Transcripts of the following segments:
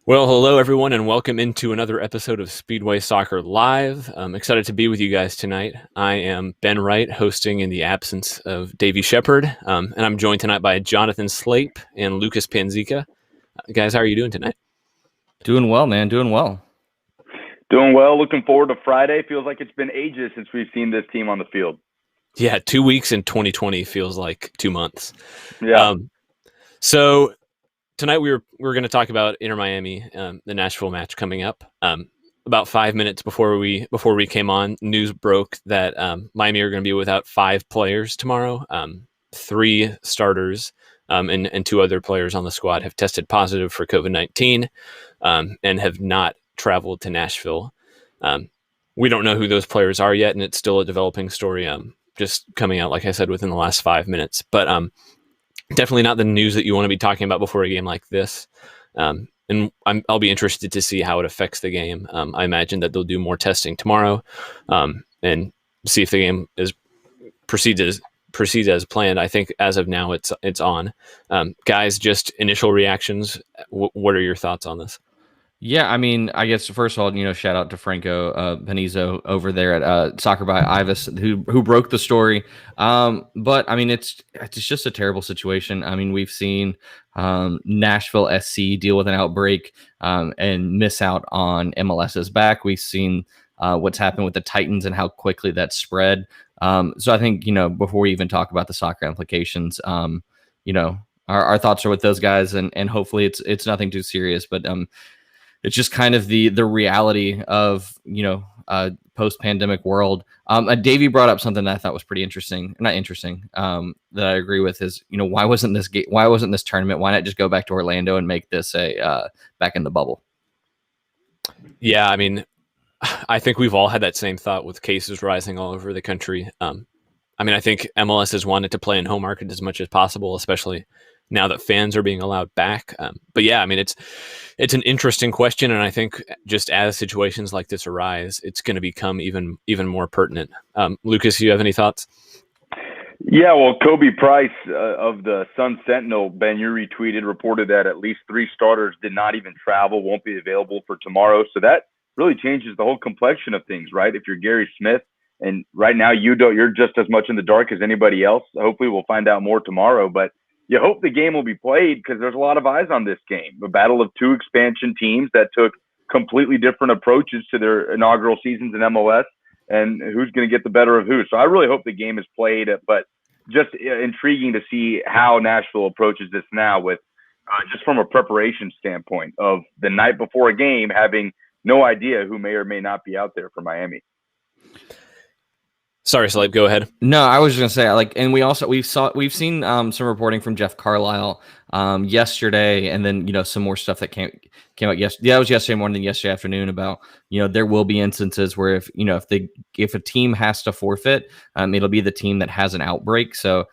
Well, hello everyone, and welcome into another episode of Speedway Soccer Live. I'm excited to be with you guys tonight. I am Ben Wright, hosting in the absence of Davey Shepard, and I'm joined tonight by Jonathan Slape and Lucas Panzica. Guys, how are you doing tonight? Doing well, man. Doing well. Doing well. Looking forward to Friday. Feels like it's been ages since we've seen this team on the field. Yeah, 2 weeks in 2020 feels like 2 months. Yeah. So tonight we're going to talk about Inter Miami, the Nashville match coming up. About 5 minutes before we came on, news broke that Miami are going to be without 5 players tomorrow. 3 starters and 2 other players on the squad have tested positive for COVID-19 and have not traveled to Nashville. We don't know who those players are yet, and it's still a developing story. Just coming out, like I said, within the last 5 minutes, but definitely not the news that you want to be talking about before a game like this. And I'll be interested to see how it affects the game. I imagine that they'll do more testing tomorrow and see if the game proceeds as planned. I think as of now, it's on. Guys, just initial reactions. What are your thoughts on this? Yeah, I mean, I guess first of all, shout out to Franco Panizo over there at Soccer by Ivis who broke the story. But I mean, it's just a terrible situation. I mean, we've seen Nashville SC deal with an outbreak and miss out on MLS's back. We've seen what's happened with the Titans and how quickly that spread. So I think before we even talk about the soccer implications, our thoughts are with those guys, and hopefully it's nothing too serious, but it's just kind of the reality of post-pandemic world. Davey brought up something that I thought was pretty interesting. Not interesting. That I agree with is why wasn't this tournament? Why not just go back to Orlando and make this a back in the bubble? Yeah, I mean, I think we've all had that same thought with cases rising all over the country. I mean, I think MLS has wanted to play in home market as much as possible, especially now that fans are being allowed back. But yeah, I mean, it's an interesting question, and I think just as situations like this arise, it's going to become even more pertinent. Lucas, you have any thoughts? Yeah, well, Kobe Price of the Sun Sentinel, Ben, you retweeted, reported that at least 3 starters did not even travel, won't be available for tomorrow. So that really changes the whole complexion of things, right? If you're Gary Smith, and right now you're just as much in the dark as anybody else. Hopefully we'll find out more tomorrow, but you hope the game will be played because there's a lot of eyes on this game. A battle of 2 expansion teams that took completely different approaches to their inaugural seasons in MLS, and who's going to get the better of who. So I really hope the game is played, but just intriguing to see how Nashville approaches this now with just from a preparation standpoint of the night before a game, having no idea who may or may not be out there for Miami. Sorry, Slape, go ahead. No, I was just gonna say, and we've seen some reporting from Jeff Carlisle yesterday, and then some more stuff that came out yesterday. Yeah, it was yesterday morning, yesterday afternoon about there will be instances where if a team has to forfeit, it'll be the team that has an outbreak. So,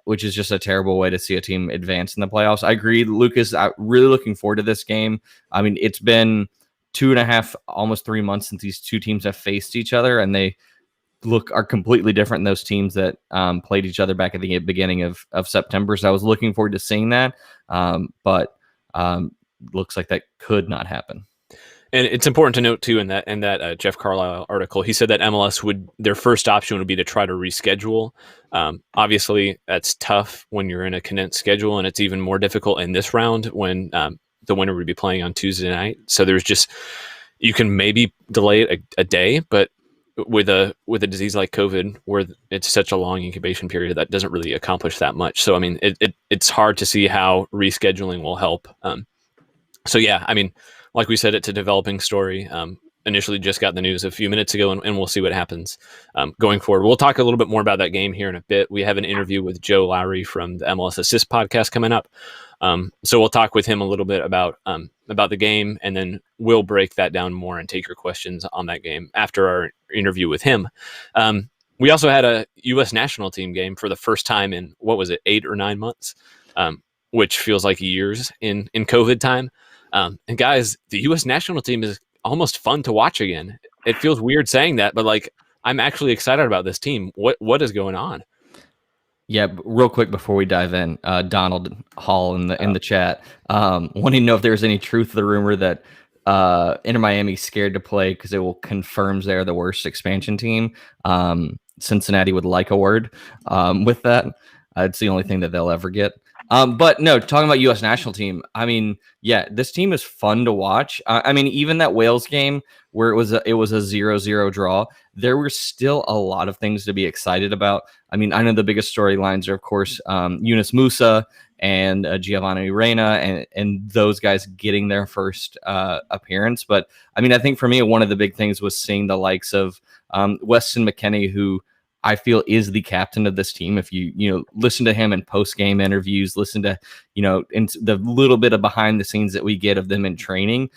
which is just a terrible way to see a team advance in the playoffs. I agree, Lucas. I'm really looking forward to this game. I mean, it's been 2.5, almost 3 months since these two teams have faced each other, and they are completely different than those teams that played each other back at the beginning of September. So I was looking forward to seeing that, but looks like that could not happen. And it's important to note too in that Jeff Carlisle article, he said that MLS their first option would be to try to reschedule. Obviously, that's tough when you're in a condensed schedule, and it's even more difficult in this round when the winner would be playing on Tuesday night. So you can maybe delay it a day, but with a disease like COVID, where it's such a long incubation period, that doesn't really accomplish that much. So I mean, it's hard to see how rescheduling will help. So yeah, I mean, like we said, it's a developing story. Initially just got the news a few minutes ago, and we'll see what happens going forward. We'll talk a little bit more about that game here in a bit. We have an interview with Joe Lowry from the MLS Assist podcast coming up. So we'll talk with him a little bit about the game, and then we'll break that down more and take your questions on that game after our interview with him. We also had a U.S. national team game for the first time in, 8 or 9 months, which feels like years in COVID time. And guys, the U.S. national team is almost fun to watch again. It feels weird saying that, but I'm actually excited about this team. What is going on? Yeah, real quick before we dive in, Donald Hall in the chat wanting to know if there's any truth to the rumor that Inter Miami's scared to play because it will confirms they're the worst expansion team. Cincinnati would like a word with that. It's the only thing that they'll ever get. But no, talking about U.S. national team, I mean, yeah, this team is fun to watch. I mean, even that Wales game where it was a 0-0 draw, there were still a lot of things to be excited about. I mean, I know the biggest storylines are, of course, Yunus Musa and Giovanni Reina and those guys getting their first appearance. But I mean, I think for me, one of the big things was seeing the likes of Weston McKennie, who I feel is the captain of this team. If you listen to him in post-game interviews, listen to, in the little bit of behind the scenes that we get of them in training,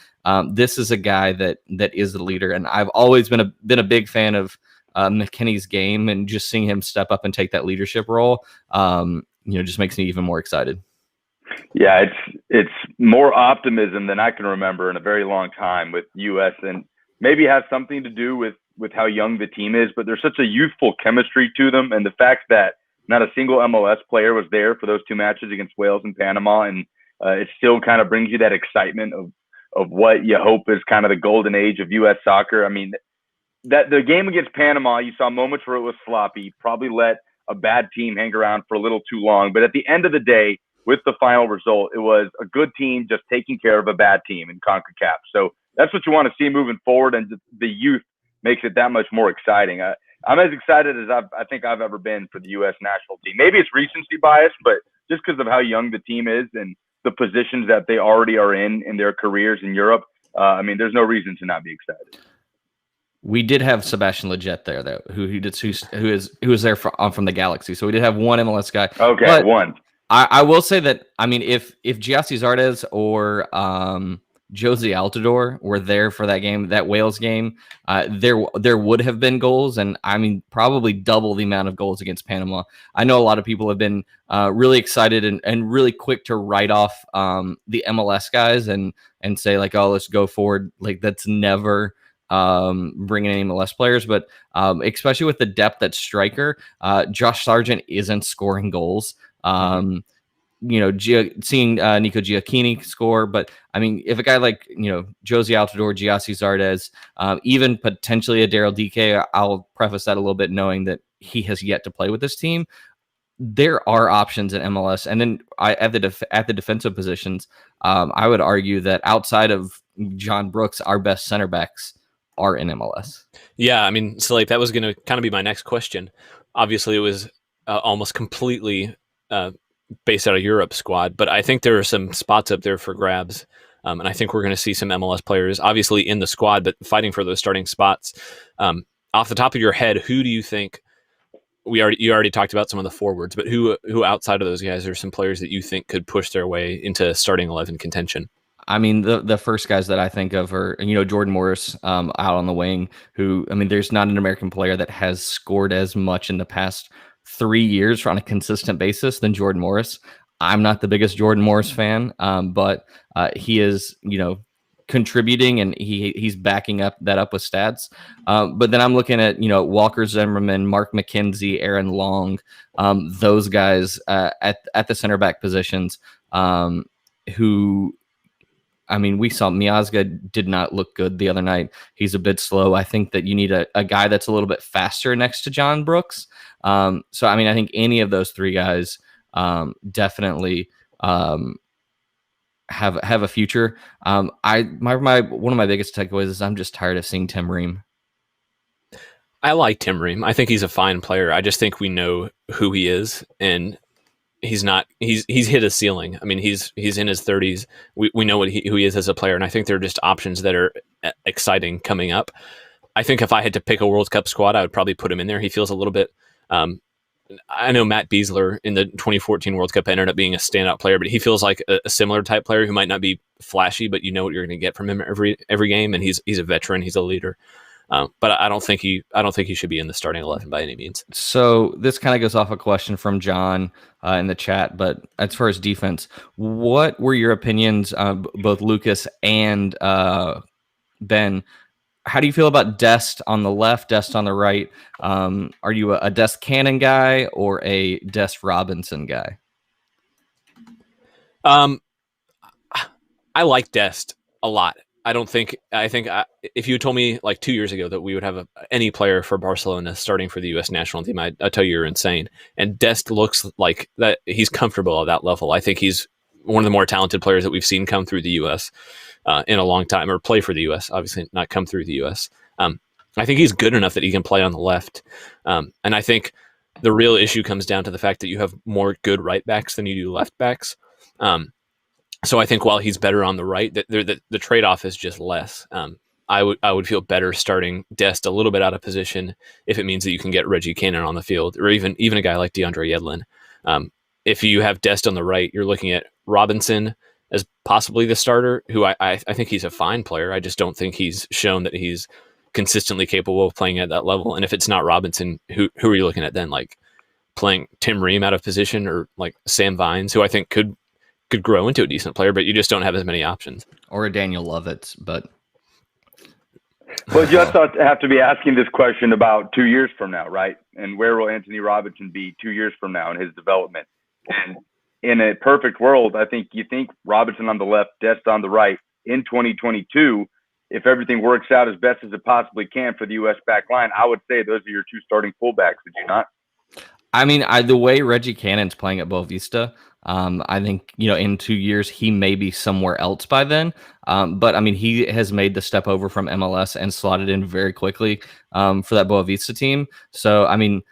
this is a guy that is the leader. And I've always been a big fan of McKennie's game, and just seeing him step up and take that leadership role, just makes me even more excited. Yeah, it's more optimism than I can remember in a very long time with US, and maybe has something to do with how young the team is, but there's such a youthful chemistry to them. And the fact that not a single MLS player was there for those two matches against Wales and Panama. And it still kind of brings you that excitement of what you hope is kind of the golden age of US soccer. I mean, that the game against Panama, you saw moments where it was sloppy, probably let a bad team hang around for a little too long. But at the end of the day, with the final result, it was a good team just taking care of a bad team in CONCACAF. So that's what you want to see moving forward. And the youth makes it that much more exciting. I'm as excited as I think I've ever been for the U.S. national team. Maybe it's recency bias, but just because of how young the team is and the positions that they already are in their careers in Europe, I mean, there's no reason to not be excited. We did have Sebastian Lletget there, though, who was there from the Galaxy. So we did have one MLS guy. Okay, but one. I will say that, I mean, if Giassi Zardes or Josie Altidore were there for that game, that Wales game, there would have been goals, and I mean probably double the amount of goals against Panama. I know a lot of people have been really excited and really quick to write off the MLS guys and say like, oh, let's go forward. Like that's never bringing any MLS players, but especially with the depth at striker, Josh Sargent isn't scoring goals. Seeing Nico Giacchini score, but I mean, if a guy like Josie Altidore, Giassi Zardes, even potentially a Daryl DK, I'll preface that a little bit, knowing that he has yet to play with this team. There are options in MLS, and then at the defensive positions, I would argue that outside of John Brooks, our best center backs are in MLS. Yeah, I mean, so like that was going to kind of be my next question. Obviously, it was almost completely based out of Europe squad, but I think there are some spots up there for grabs, and I think we're going to see some MLS players, obviously in the squad, but fighting for those starting spots. Off the top of your head, who do you think? You already talked about some of the forwards, but who outside of those guys are some players that you think could push their way into starting 11 contention? I mean, the first guys that I think of are, Jordan Morris out on the wing, who, I mean, there's not an American player that has scored as much in the past 3 years on a consistent basis than Jordan Morris. I'm not the biggest Jordan Morris fan, but he is, contributing, and he's backing up with stats. But then I'm looking at, Walker Zimmerman, Mark McKenzie, Aaron Long, those guys at the center back positions, who, I mean, we saw Miazga did not look good the other night. He's a bit slow. I think that you need a guy that's a little bit faster next to John Brooks. So, I mean, I think any of those three guys definitely have a future. One of my biggest takeaways is I'm just tired of seeing Tim Ream. I like Tim Ream. I think he's a fine player. I just think we know who he is, and he's hit a ceiling. I mean, he's in his 30s. We know who he is as a player, and I think there are just options that are exciting coming up. I think if I had to pick a World Cup squad, I would probably put him in there. He feels a little bit. I know Matt Beasler in the 2014 World Cup ended up being a standout player, but he feels like a similar type player who might not be flashy, but you know what you're going to get from him every game, and he's a veteran. He's a leader. But I don't think he should be in the starting 11 by any means. So this kind of goes off a question from John in the chat, but as far as defense, what were your opinions, both Lucas and Ben, how do you feel about Dest on the left, Dest on the right? Are you a Dest Cannon guy or a Dest Robinson guy? Um, I like Dest a lot. I think if you told me like 2 years ago that we would have any player for Barcelona starting for the U.S. national team, I'd tell you you're insane. And Dest looks like that he's comfortable at that level. I think he's one of the more talented players that we've seen come through the U.S. In a long time, or play for the U.S. Obviously, not come through the U.S. I think he's good enough that he can play on the left. And I think the real issue comes down to the fact that you have more good right backs than you do left backs. So I think while he's better on the right, the trade off is just less. I would feel better starting Dest a little bit out of position if it means that you can get Reggie Cannon on the field, or even a guy like DeAndre Yedlin. If you have Dest on the right, you're looking at Robinson as possibly the starter, who I think he's a fine player. I just don't think he's shown that he's consistently capable of playing at that level. And if it's not Robinson, who are you looking at then? Like playing Tim Ream out of position, or like Sam Vines, who I think could grow into a decent player, but you just don't have as many options. Or a Daniel Lovitz, but... Well, you also have to be asking this question about 2 years from now, right? And where will Anthony Robinson be 2 years from now in his development? And in a perfect world, I think Robinson on the left, Dest on the right in 2022, if everything works out as best as it possibly can for the U.S. back line, I would say those are your two starting fullbacks, would you not? I mean, the way Reggie Cannon's playing at Boavista, I think, in 2 years, he may be somewhere else by then. But I mean, he has made the step over from MLS and slotted in very quickly for that Boavista team. So, I mean,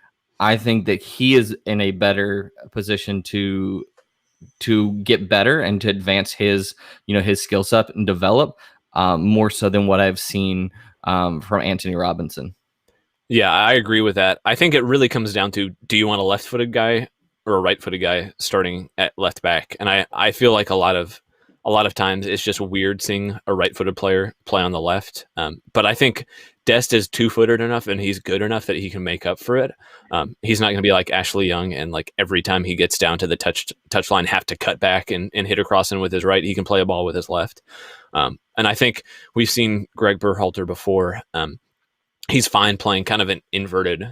I think that he is in a better position to get better and to advance his skill set and develop more so than what I've seen from Anthony Robinson. Yeah, I agree with that. I think it really comes down to, do you want a left-footed guy or a right-footed guy starting at left back? And I feel like a lot of times it's just weird seeing a right-footed player play on the left. But I think Dest is two-footed enough and he's good enough that he can make up for it. He's not going to be like Ashley Young and like every time he gets down to the touch line have to cut back and hit across and with his right. He can play a ball with his left. And I think we've seen Greg Berhalter before. He's fine playing kind of an inverted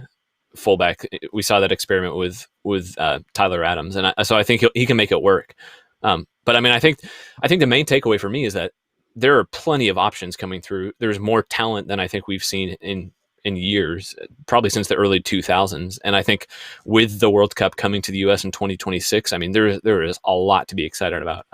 fullback. We saw that experiment with Tyler Adams, and so I think he can make it work. But I mean, I think the main takeaway for me is that there are plenty of options coming through. There's more talent than I think we've seen in years, probably since the early 2000s. And I think with the World Cup coming to the U.S. in 2026, I mean, there is a lot to be excited about.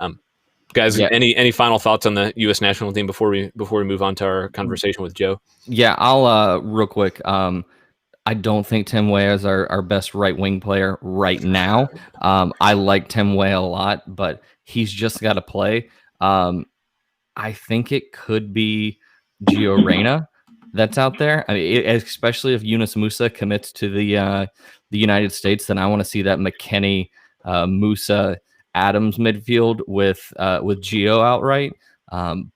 Guys, yeah. Any final thoughts on the U.S. national team before we move on to our conversation with Joe? Yeah, I'll real quick. I don't think Tim Weah is our best right wing player right now. I like Tim Weah a lot, but he's just got to play. I think it could be Gio Reyna that's out there. I mean, especially if Yunus Musa commits to the United States, then I want to see that McKennie, Musa, Adams midfield with Gio outright.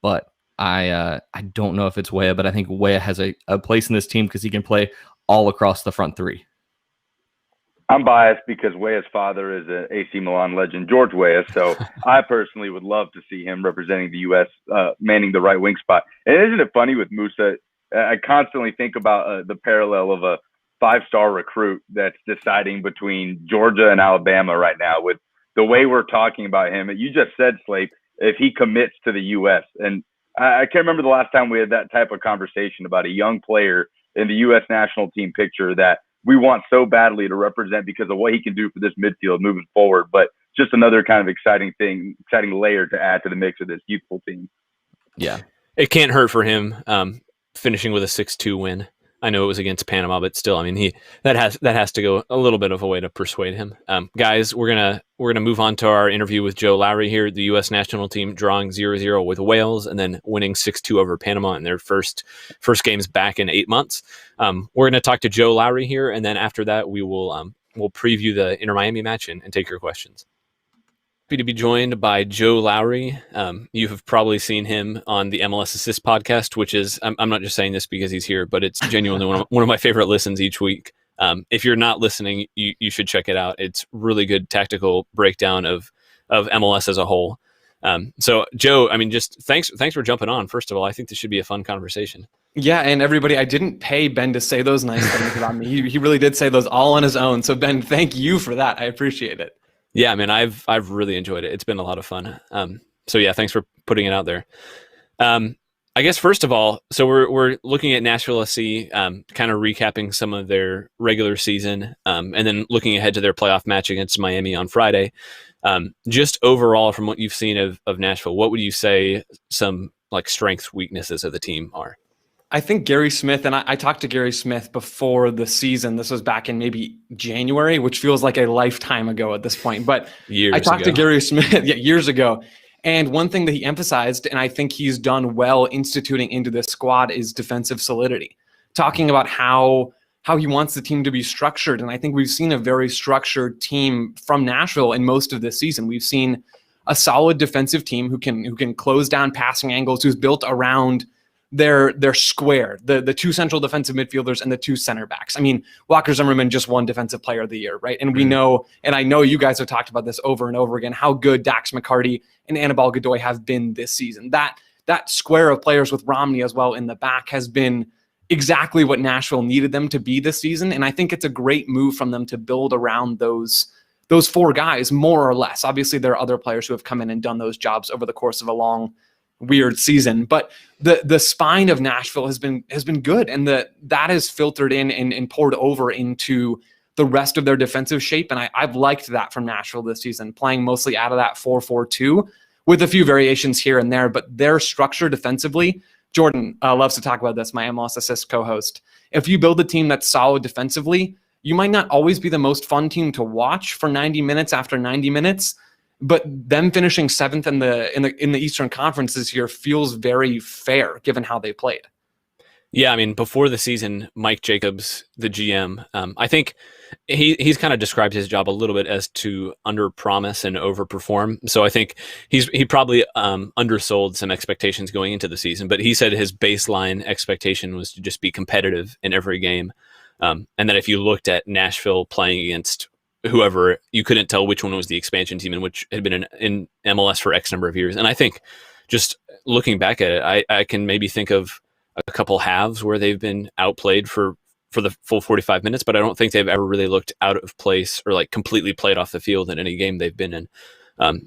But I don't know if it's Weah, but I think Weah has a place in this team because he can play all across the front three. I'm biased because Weah's father is an AC Milan legend, George Weah. So I personally would love to see him representing the U.S., manning the right wing spot. And isn't it funny with Musa? I constantly think about the parallel of a 5-star recruit that's deciding between Georgia and Alabama right now with the way we're talking about him. You just said, Slape, if he commits to the U.S. And I can't remember the last time we had that type of conversation about a young player in the U.S. national team picture that we want so badly to represent because of what he can do for this midfield moving forward. But just another kind of exciting layer to add to the mix of this youthful team. Yeah, it can't hurt for him finishing with a 6-2 win. I know it was against Panama, but still, I mean, that has to go a little bit of a way to persuade him. Guys, we're gonna move on to our interview with Joe Lowry here. The U.S. national team drawing 0-0 with Wales and then winning 6-2 over Panama in their first games back in 8 months. We're gonna talk to Joe Lowry here, and then after that, we'll preview the Inter Miami match and take your questions. Happy to be joined by Joe Lowry. You have probably seen him on the MLS Assist podcast, which is, I'm not just saying this because he's here, but it's genuinely one of my favorite listens each week. If you're not listening, you should check it out. It's really good tactical breakdown of MLS as a whole. So Joe, I mean, just thanks for jumping on. First of all, I think this should be a fun conversation. Yeah, and everybody, I didn't pay Ben to say those nice things about me. He really did say those all on his own. So Ben, thank you for that. I appreciate it. Yeah, I mean, I've really enjoyed it. It's been a lot of fun. So yeah, thanks for putting it out there. Um, I guess first of all, so we're looking at Nashville SC, kind of recapping some of their regular season, and then looking ahead to their playoff match against Miami on Friday. Just overall, from what you've seen of Nashville, what would you say some like strengths, weaknesses of the team are? I think Gary Smith, and I talked to Gary Smith before the season. This was back in maybe January, which feels like a lifetime ago at this point. But I talked to Gary Smith years ago. And one thing that he emphasized, and I think he's done well instituting into this squad, is defensive solidity. Talking about how he wants the team to be structured. And I think we've seen a very structured team from Nashville in most of this season. We've seen a solid defensive team who can close down passing angles, who's built around their square, the two central defensive midfielders and the two center backs. I mean, Walker Zimmerman just won Defensive Player of the Year, right? And we know, and I know you guys have talked about this over and over again, how good Dax McCarty and Annabelle Godoy have been this season. That square of players with Romney as well in the back has been exactly what Nashville needed them to be this season. And I think it's a great move from them to build around those four guys, more or less. Obviously, there are other players who have come in and done those jobs over the course of a long, weird season, but the spine of Nashville has been good, and that has filtered in and poured over into the rest of their defensive shape. And I've liked that from Nashville this season, playing mostly out of that 4-4-2 with a few variations here and there, but their structure defensively, Jordan loves to talk about this, my MLS Assist co-host. If you build a team that's solid defensively, you might not always be the most fun team to watch for 90 minutes after 90 minutes, but them finishing seventh in the Eastern Conference this year feels very fair given how they played. Yeah, I mean, before the season, Mike Jacobs, the GM, I think he's kind of described his job a little bit as to under-promise and over-perform. So I think he probably undersold some expectations going into the season, but he said his baseline expectation was to just be competitive in every game. And that if you looked at Nashville playing against whoever, you couldn't tell which one was the expansion team and which had been in MLS for X number of years. And I think just looking back at it, I can maybe think of a couple halves where they've been outplayed for the full 45 minutes, but I don't think they've ever really looked out of place or like completely played off the field in any game they've been in.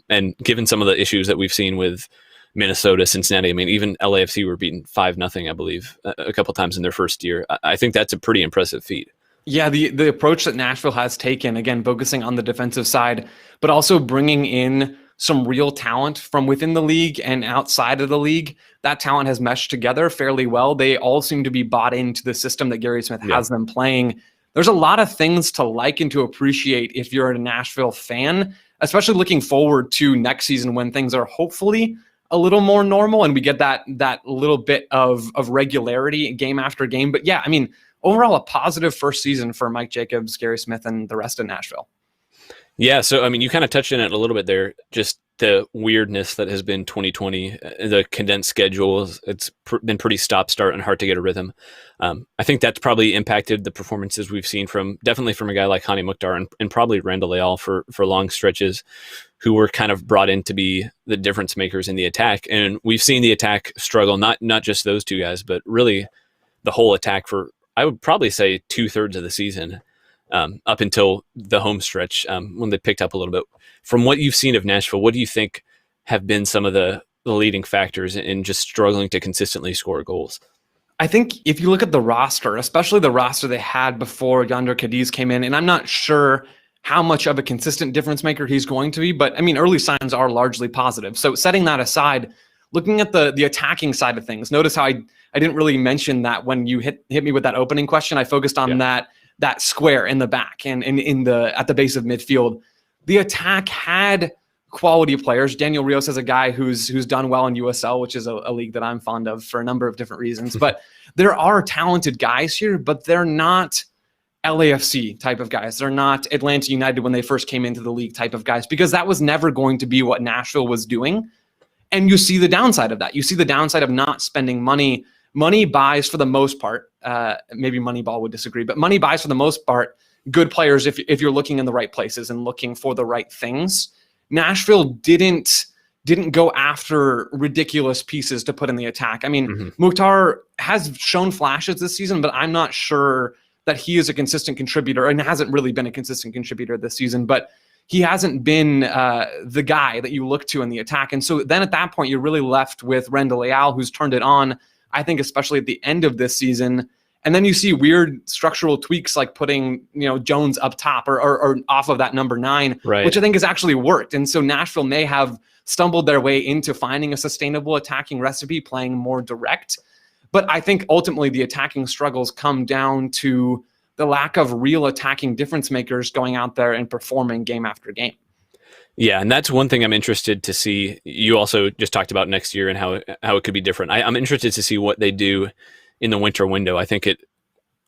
And given some of the issues that we've seen with Minnesota, Cincinnati, I mean, even LAFC were beaten 5-0, I believe, a couple times in their first year. I think that's a pretty impressive feat. Yeah, the approach that Nashville has taken, again, focusing on the defensive side, but also bringing in some real talent from within the league and outside of the league. That talent has meshed together fairly well. They all seem to be bought into the system that Gary Smith has them playing. There's a lot of things to like and to appreciate if you're a Nashville fan, especially looking forward to next season when things are hopefully a little more normal and we get that little bit of regularity game after game. But yeah, I mean, overall, a positive first season for Mike Jacobs, Gary Smith, and the rest of Nashville. Yeah, so I mean, you kind of touched on it a little bit there, just the weirdness that has been 2020, the condensed schedule. It's been pretty stop-start and hard to get a rhythm. I think that's probably impacted the performances we've seen definitely from a guy like Hani Mukhtar and probably Randall Leal for long stretches, who were kind of brought in to be the difference makers in the attack. And we've seen the attack struggle, not just those two guys, but really the whole attack for, I would probably say, 2/3 of the season, up until the home stretch when they picked up a little bit. From what you've seen of Nashville, what do you think have been some of the leading factors in just struggling to consistently score goals? I think if you look at the roster, especially the roster they had before Yonder Cadiz came in, and I'm not sure how much of a consistent difference maker he's going to be, but I mean, early signs are largely positive. So setting that aside, looking at the attacking side of things, notice how I didn't really mention that when you hit me with that opening question. I focused on that square in the back and at the base of midfield. The attack had quality players. Daniel Rios is a guy who's done well in USL, which is a league that I'm fond of for a number of different reasons. But there are talented guys here, but they're not LAFC type of guys. They're not Atlanta United when they first came into the league type of guys, because that was never going to be what Nashville was doing. And you see the downside of that. You see the downside of not spending money. Money buys, for the most part, maybe Moneyball would disagree, but money buys for the most part good players if you're looking in the right places and looking for the right things. Nashville didn't didn't go after ridiculous pieces to put in the attack. I mean, Mukhtar has shown flashes this season, but I'm not sure that he is a consistent contributor, and hasn't really been a consistent contributor this season, but he hasn't been the guy that you look to in the attack. And so then at that point, you're really left with Rendell Leal, who's turned it on, I think, especially at the end of this season. And then you see weird structural tweaks like putting, Jones up top or off of that number 9, right, which I think has actually worked. And so Nashville may have stumbled their way into finding a sustainable attacking recipe, playing more direct. But I think ultimately the attacking struggles come down to the lack of real attacking difference makers going out there and performing game after game. Yeah, and that's one thing I'm interested to see. You also just talked about next year and how it could be different. I'm interested to see what they do in the winter window. I think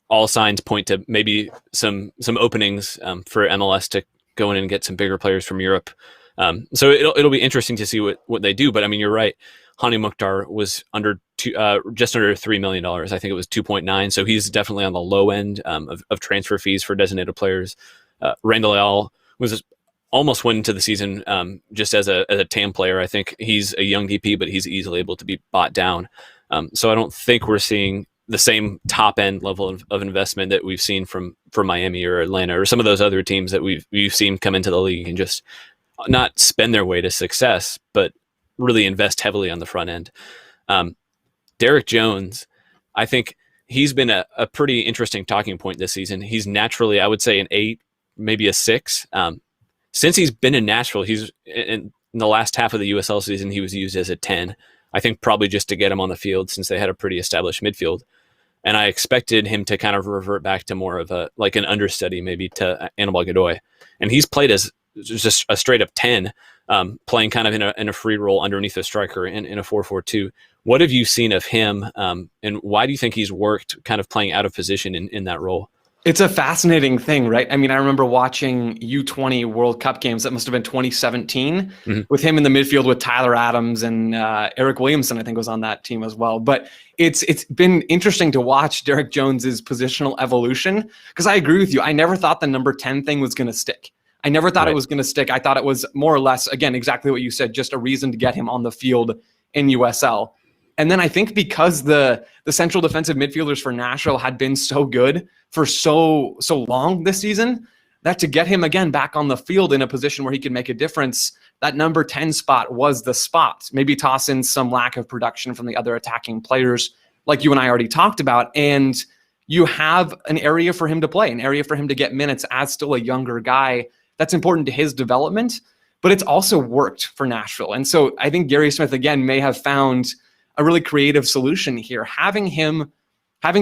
all signs point to maybe some openings for MLS to go in and get some bigger players from Europe. So it'll be interesting to see what they do. But I mean, you're right. Hani Mukhtar was just under $3 million. I think it was 2.9. So he's definitely on the low end of transfer fees for designated players. Rendell Leal was almost went into the season just as a TAM player. I think he's a young DP, but he's easily able to be bought down. So I don't think we're seeing the same top end level of investment that we've seen from Miami or Atlanta or some of those other teams that we've seen come into the league and just not spend their way to success, but really invest heavily on the front end. Derek Jones, I think he's been a pretty interesting talking point this season. He's naturally, I would say, an 8, maybe a 6. Since he's been in Nashville, he's in the last half of the USL season, he was used as a 10. I think probably just to get him on the field since they had a pretty established midfield. And I expected him to kind of revert back to more of an understudy, maybe to Anibal Godoy. And he's played as just a straight up 10, playing kind of in a free role underneath a striker in a 4-4-2. What have you seen of him, and why do you think he's worked kind of playing out of position in that role? It's a fascinating thing, right? I mean, I remember watching U20 World Cup games. That must have been 2017 with him in the midfield with Tyler Adams and Eric Williamson, I think, was on that team as well. But it's been interesting to watch Derek Jones's positional evolution, because I agree with you. I never thought the number 10 thing was going to stick. I never thought it was going to stick. I thought it was more or less, again, exactly what you said, just a reason to get him on the field in USL. And then I think because the central defensive midfielders for Nashville had been so good for so long this season, that to get him again back on the field in a position where he could make a difference, that number 10 spot was the spot. Maybe toss in some lack of production from the other attacking players like you and I already talked about, and you have an area for him to play, an area for him to get minutes as still a younger guy. That's important to his development, but it's also worked for Nashville. And so I think Gary Smith, again, may have found a really creative solution here. Having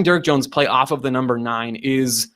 Derek Jones play off of the number 9 is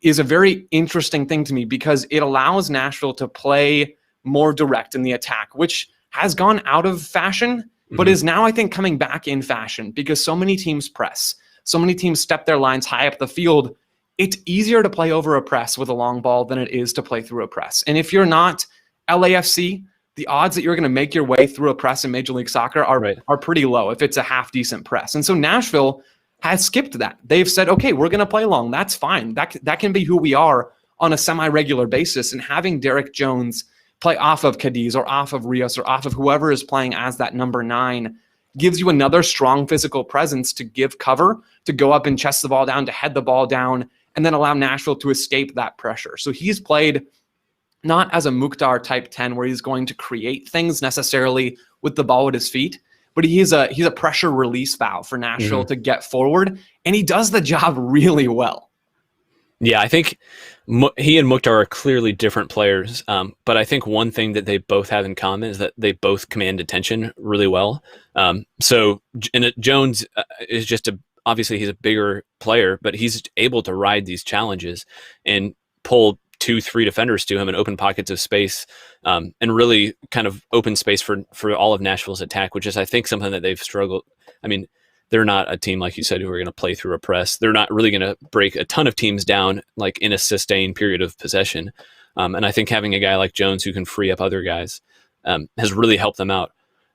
a very interesting thing to me, because it allows Nashville to play more direct in the attack, which has gone out of fashion, but is now, I think, coming back in fashion, because so many teams press. So many teams step their lines high up the field. It's easier to play over a press with a long ball than it is to play through a press. And if you're not LAFC, the odds that you're going to make your way through a press in Major League Soccer are pretty low if it's a half decent press. And so Nashville has skipped that. They've said, okay, we're going to play long. That's fine. That can be who we are on a semi-regular basis. And having Derek Jones play off of Cadiz or off of Rios or off of whoever is playing as that number 9 gives you another strong physical presence to give cover, to go up and chest the ball down, to head the ball down, and then allow Nashville to escape that pressure. So he's played not as a Mukhtar type 10 where he's going to create things necessarily with the ball at his feet, but he's a pressure release valve for Nashville to get forward, and he does the job really well. Yeah, I think he and Mukhtar are clearly different players, but I think one thing that they both have in common is that they both command attention really well. So Jones is obviously he's a bigger player, but he's able to ride these challenges and pull 2-3 defenders to him and open pockets of space, and really kind of open space for all of Nashville's attack, which is, I think, something that they've struggled. I mean, they're not a team, like you said, who are going to play through a press. They're not really going to break a ton of teams down like in a sustained period of possession. And I think having a guy like Jones who can free up other guys has really helped them out.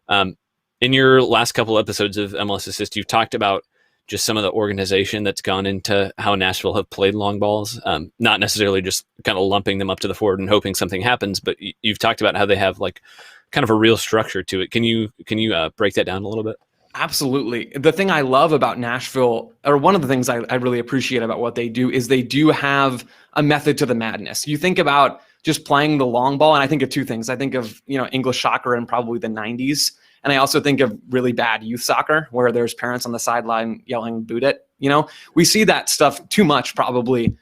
In your last couple episodes of MLS Assist, you've talked about just some of the organization that's gone into how Nashville have played long balls, not necessarily just kind of lumping them up to the forward and hoping something happens, but you've talked about how they have like kind of a real structure to it. Can you break that down a little bit? Absolutely. The thing I love about Nashville, or one of the things I really appreciate about what they do, is they do have a method to the madness. You think about just playing the long ball, and I think of two things. I think of, English soccer in probably the 90s. And I also think of really bad youth soccer where there's parents on the sideline yelling, "Boot it." We see that stuff too much probably.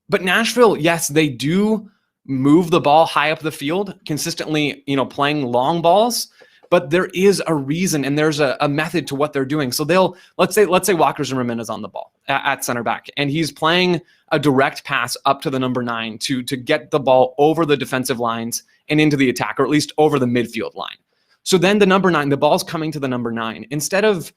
But Nashville, yes, they do move the ball high up the field, consistently, playing long balls. But there is a reason and there's a method to what they're doing. So let's say Walker Zimmerman is on the ball at center back, and he's playing a direct pass up to the number 9 to get the ball over the defensive lines and into the attack, or at least over the midfield line. So then the number 9, the ball's coming to the number 9. Instead of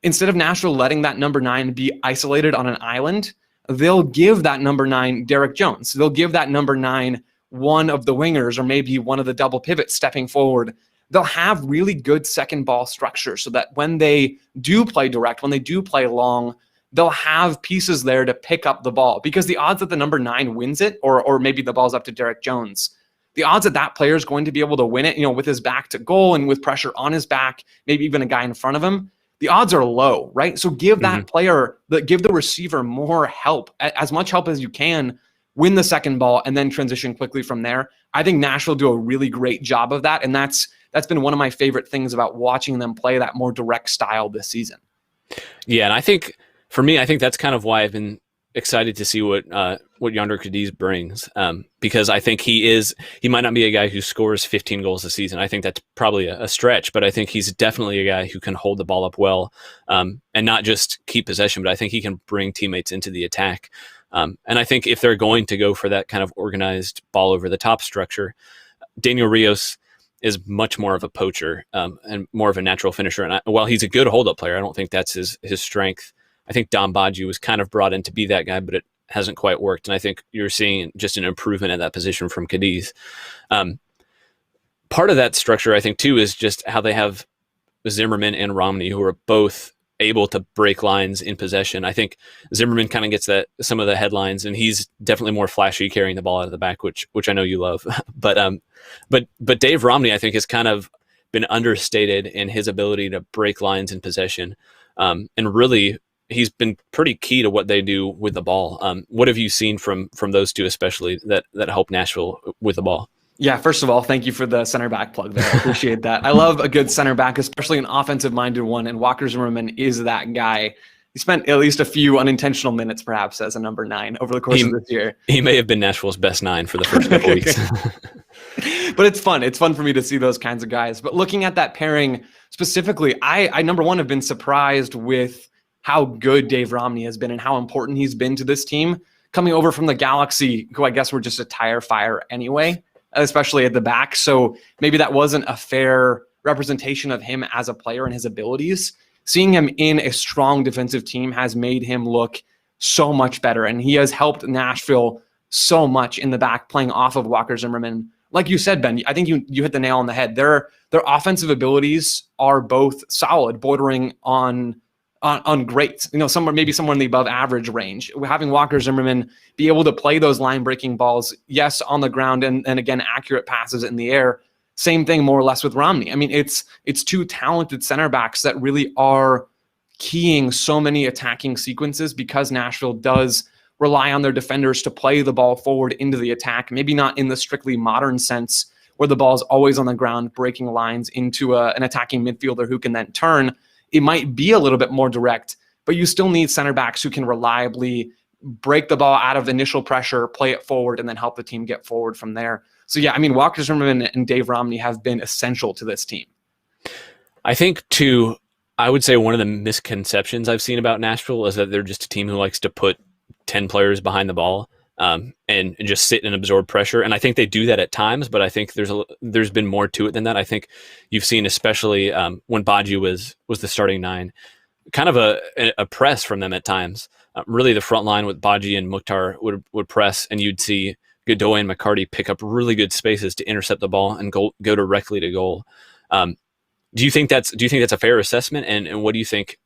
Nashville letting that number 9 be isolated on an island, they'll give that number 9 Derek Jones. They'll give that number 9 one of the wingers, or maybe one of the double pivots stepping forward. They'll have really good second ball structure so that when they do play direct, when they do play long, they'll have pieces there to pick up the ball, because the odds that the number 9 wins it, or maybe the ball's up to Derek Jones, the odds that player is going to be able to win it, with his back to goal and with pressure on his back, maybe even a guy in front of him, the odds are low, right? So give that player, give the receiver more help, as much help as you can, win the second ball, and then transition quickly from there. I think Nashville do a really great job of that, and that's been one of my favorite things about watching them play that more direct style this season. Yeah, and I think for me, that's kind of why I've been excited to see what Yonder Cadiz brings, because I think he might not be a guy who scores 15 goals a season. I think that's probably a stretch, but I think he's definitely a guy who can hold the ball up well, and not just keep possession, but I think he can bring teammates into the attack. And I think if they're going to go for that kind of organized ball over the top structure, Daniel Rios is much more of a poacher, and more of a natural finisher. And while he's a good hold-up player, I don't think that's his strength. I think Dom Badji was kind of brought in to be that guy, but it hasn't quite worked. And I think you're seeing just an improvement at that position from Cadiz. Part of that structure, I think, too, is just how they have Zimmerman and Romney, who are both able to break lines in possession. I think Zimmerman kind of gets some of the headlines, and he's definitely more flashy carrying the ball out of the back, which I know you love. But Dave Romney, I think, has kind of been understated in his ability to break lines in possession, and really he's been pretty key to what they do with the ball. What have you seen from those two, especially that help Nashville with the ball? Yeah, first of all, thank you for the center back plug there. I appreciate that. I love a good center back, especially an offensive-minded one, and Walker Zimmerman is that guy. He spent at least a few unintentional minutes, perhaps, as a number 9 over the course of this year. He may have been Nashville's best 9 for the first couple weeks. But it's fun. It's fun for me to see those kinds of guys. But looking at that pairing specifically, I number one, have been surprised with how good Dave Romney has been and how important he's been to this team, coming over from the Galaxy, who I guess were just a tire fire anyway, especially at the back. So maybe that wasn't a fair representation of him as a player and his abilities. Seeing him in a strong defensive team has made him look so much better. And he has helped Nashville so much in the back, playing off of Walker Zimmerman. Like you said, Ben, I think you hit the nail on the head. Their offensive abilities are both solid, bordering on great, somewhere in the above average range. Having Walker Zimmerman be able to play those line breaking balls, yes, on the ground, and again, accurate passes in the air. Same thing more or less with Romney. I mean, it's two talented center backs that really are keying so many attacking sequences, because Nashville does rely on their defenders to play the ball forward into the attack, maybe not in the strictly modern sense where the ball is always on the ground, breaking lines into an attacking midfielder who can then turn. It might be a little bit more direct, but you still need center backs who can reliably break the ball out of initial pressure, play it forward, and then help the team get forward from there. So yeah, I mean, Walker Zimmerman and Dave Romney have been essential to this team. I think too, I would say one of the misconceptions I've seen about Nashville is that they're just a team who likes to put 10 players behind the ball, and just sit and absorb pressure. And I think they do that at times, but I think there's been more to it than that. I think you've seen, especially when Badji was the starting 9, kind of a press from them at times. Really, the front line with Badji and Mukhtar would press, and you'd see Godoy and McCarty pick up really good spaces to intercept the ball and go directly to goal. Do you think that's a fair assessment? And what do you think?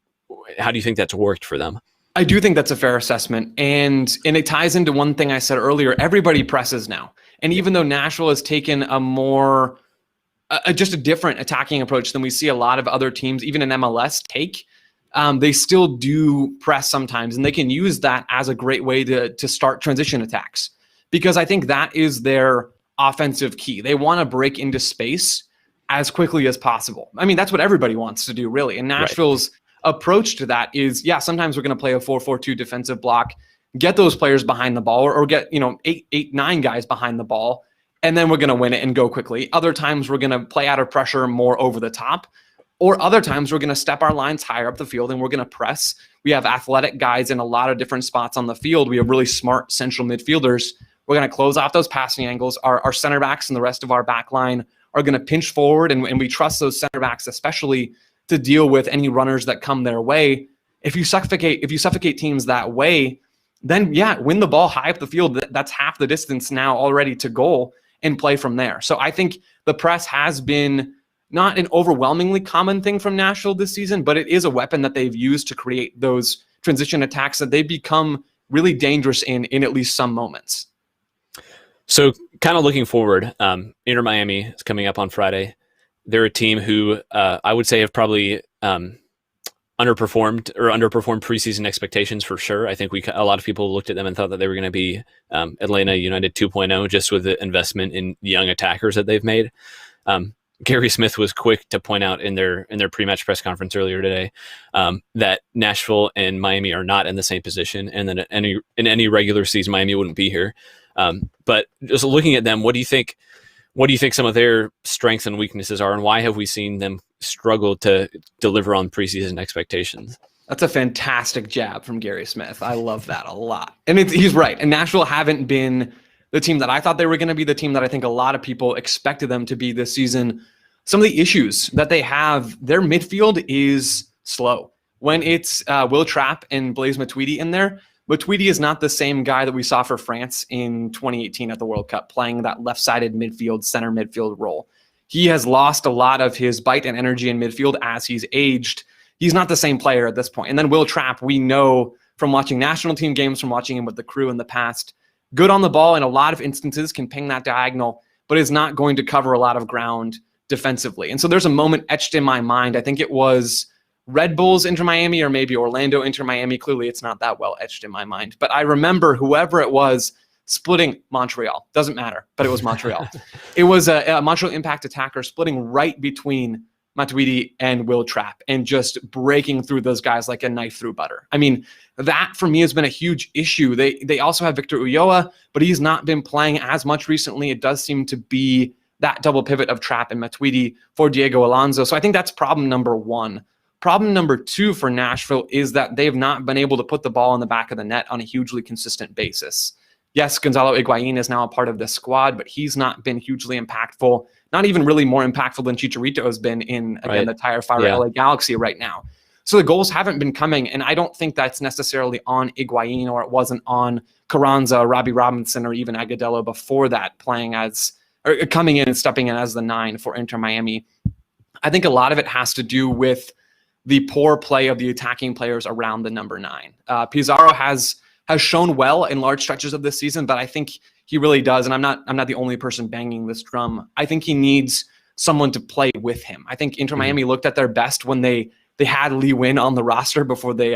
How do you think that's worked for them? I do think that's a fair assessment. And it ties into one thing I said earlier. Everybody presses now. And even though Nashville has taken a more just a different attacking approach than we see a lot of other teams, even in MLS, take. They still do press sometimes, and they can use that as a great way to start transition attacks, because I think that is their offensive key. They want to break into space as quickly as possible. I mean, that's what everybody wants to do, really. And Nashville's approach to that is, sometimes we're going to play a 4-4-2 defensive block, get those players behind the ball, or get 8-9 guys behind the ball, and then we're going to win it and go quickly. Other times we're going to play out of pressure more over the top, or other times we're going to step our lines higher up the field and we're going to press. We have athletic guys in a lot of different spots on the field. We have really smart central midfielders. We're going to close off those passing angles. Our center backs and the rest of our back line are going to pinch forward, and we trust those center backs especially to deal with any runners that come their way. If you suffocate teams that way, then win the ball high up the field. That's half the distance now already to goal, and play from there. So I think the press has been not an overwhelmingly common thing from Nashville this season, but it is a weapon that they've used to create those transition attacks that they've become really dangerous in at least some moments. So kind of looking forward, Inter Miami is coming up on Friday. They're a team who I would say have probably underperformed preseason expectations for sure. I think a lot of people looked at them and thought that they were going to be Atlanta United 2.0, just with the investment in young attackers that they've made. Gary Smith was quick to point out in their pre-match press conference earlier today that Nashville and Miami are not in the same position, and that in any regular season Miami wouldn't be here. But just looking at them, what do you think some of their strengths and weaknesses are, and why have we seen them struggle to deliver on preseason expectations? That's a fantastic jab from Gary Smith. I love that a lot. And he's right. And Nashville haven't been the team that I thought they were going to be, the team that I think a lot of people expected them to be this season. Some of the issues that they have, their midfield is slow. When it's Will Trapp and Blaise Matuidi in there, Matuidi is not the same guy that we saw for France in 2018 at the World Cup, playing that left-sided midfield, center midfield role. He has lost a lot of his bite and energy in midfield as he's aged. He's not the same player at this point. And then Will Trapp, we know from watching national team games, from watching him with the crew in the past, good on the ball in a lot of instances, can ping that diagonal, but is not going to cover a lot of ground defensively. And so there's a moment etched in my mind. I think it was Red Bulls Inter Miami, or maybe Orlando Inter Miami. Clearly it's not that well etched in my mind, but I remember whoever it was splitting Montreal. Doesn't matter, but it was Montreal. It was a Montreal Impact attacker splitting right between Matuidi and Will Trapp and just breaking through those guys like a knife through butter. I mean, that for me has been a huge issue. They also have Victor Ulloa, but he's not been playing as much recently. It does seem to be that double pivot of Trapp and Matuidi for Diego Alonso. So I think that's problem number one. Problem number two for Nashville is that they've not been able to put the ball in the back of the net on a hugely consistent basis. Yes, Gonzalo Higuain is now a part of this squad, but he's not been hugely impactful, not even really more impactful than Chicharito has been in, again, the tire fire LA Galaxy right now. So the goals haven't been coming, and I don't think that's necessarily on Higuain, or it wasn't on Carranza, Robbie Robinson, or even Agudelo before that, coming in and stepping in as the 9 for Inter Miami. I think a lot of it has to do with the poor play of the attacking players around the number 9. Pizarro has shown well in large stretches of this season, but I think he really does. And I'm not the only person banging this drum. I think he needs someone to play with him. I think Inter Miami looked at their best when they had Lee Win on the roster before they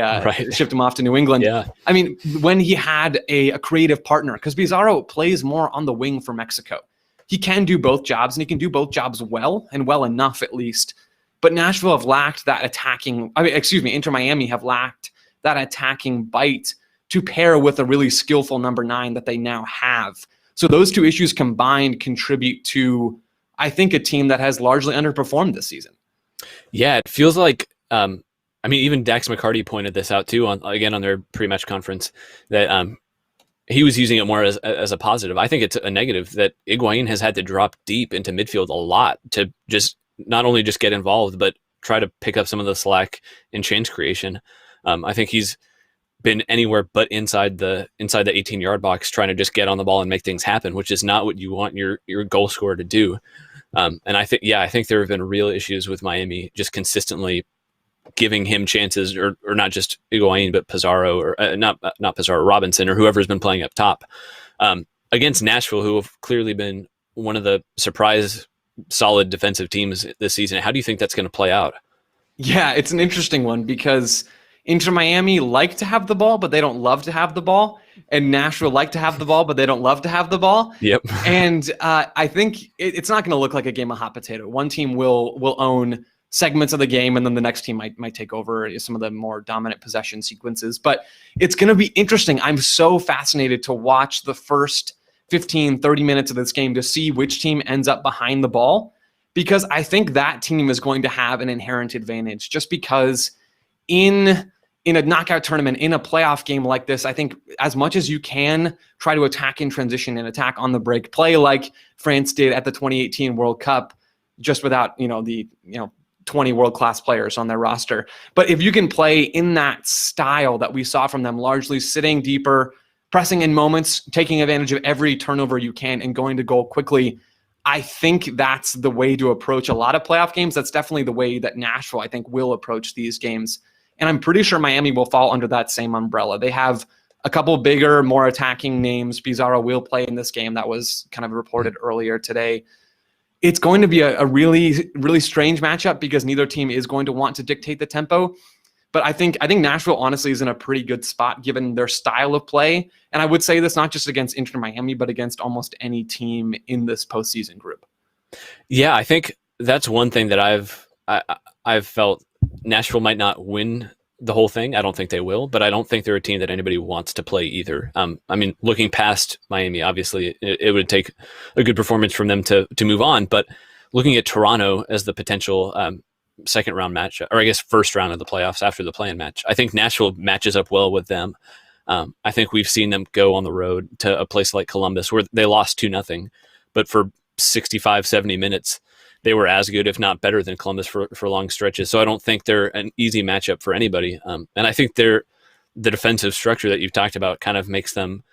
shipped him off to New England. Yeah. I mean, when he had a creative partner, because Pizarro plays more on the wing for Mexico. He can do both jobs, and he can do both jobs well, and well enough at least. But Nashville have lacked that Inter Miami have lacked that attacking bite to pair with a really skillful number 9 that they now have. So those two issues combined contribute to, I think, a team that has largely underperformed this season. Yeah, it feels like, even Dax McCarty pointed this out too on their pre-match conference, that he was using it more as a positive. I think it's a negative that Higuain has had to drop deep into midfield a lot to just not only just get involved, but try to pick up some of the slack in chance creation. I think he's been anywhere but inside the 18-yard box, trying to just get on the ball and make things happen, which is not what you want your goal scorer to do. And I think there have been real issues with Miami just consistently giving him chances, or not just Higuain, but Pizarro, or not Pizarro, Robinson, or whoever's been playing up top, against Nashville, who have clearly been one of the surprise solid defensive teams this season. How do you think that's going to play out? Yeah, it's an interesting one because Inter Miami like to have the ball, but they don't love to have the ball. And Nashville like to have the ball, but they don't love to have the ball. Yep. And I think it's not going to look like a game of hot potato. One team will own segments of the game, and then the next team might take over some of the more dominant possession sequences. But it's going to be interesting. I'm so fascinated to watch the first 15, 30 minutes of this game to see which team ends up behind the ball, because I think that team is going to have an inherent advantage just because in a knockout tournament, in a playoff game like this, I think as much as you can try to attack in transition and attack on the break, play like France did at the 2018 World Cup, just without, the 20 world-class players on their roster. But if you can play in that style that we saw from them, largely sitting deeper, pressing in moments, taking advantage of every turnover you can, and going to goal quickly, I think that's the way to approach a lot of playoff games. That's definitely the way that Nashville, I think, will approach these games. And I'm pretty sure Miami will fall under that same umbrella. They have a couple bigger, more attacking names. Pizarro will play in this game. That was kind of reported earlier today. It's going to be a really, really strange matchup because neither team is going to want to dictate the tempo. But I think Nashville honestly is in a pretty good spot given their style of play. And I would say this not just against Inter Miami, but against almost any team in this postseason group. Yeah, I think that's one thing that I've felt. Nashville might not win the whole thing. I don't think they will, but I don't think they're a team that anybody wants to play either. I mean, looking past Miami, obviously it would take a good performance from them to move on. But looking at Toronto as the potential second round match, or I guess first round of the playoffs after the play-in match, I think Nashville matches up well with them. I think we've seen them go on the road to a place like Columbus where they lost 2-0, but for 65, 70 minutes, they were as good, if not better than Columbus for long stretches. So I don't think they're an easy matchup for anybody. And I think the defensive structure that you've talked about kind of makes them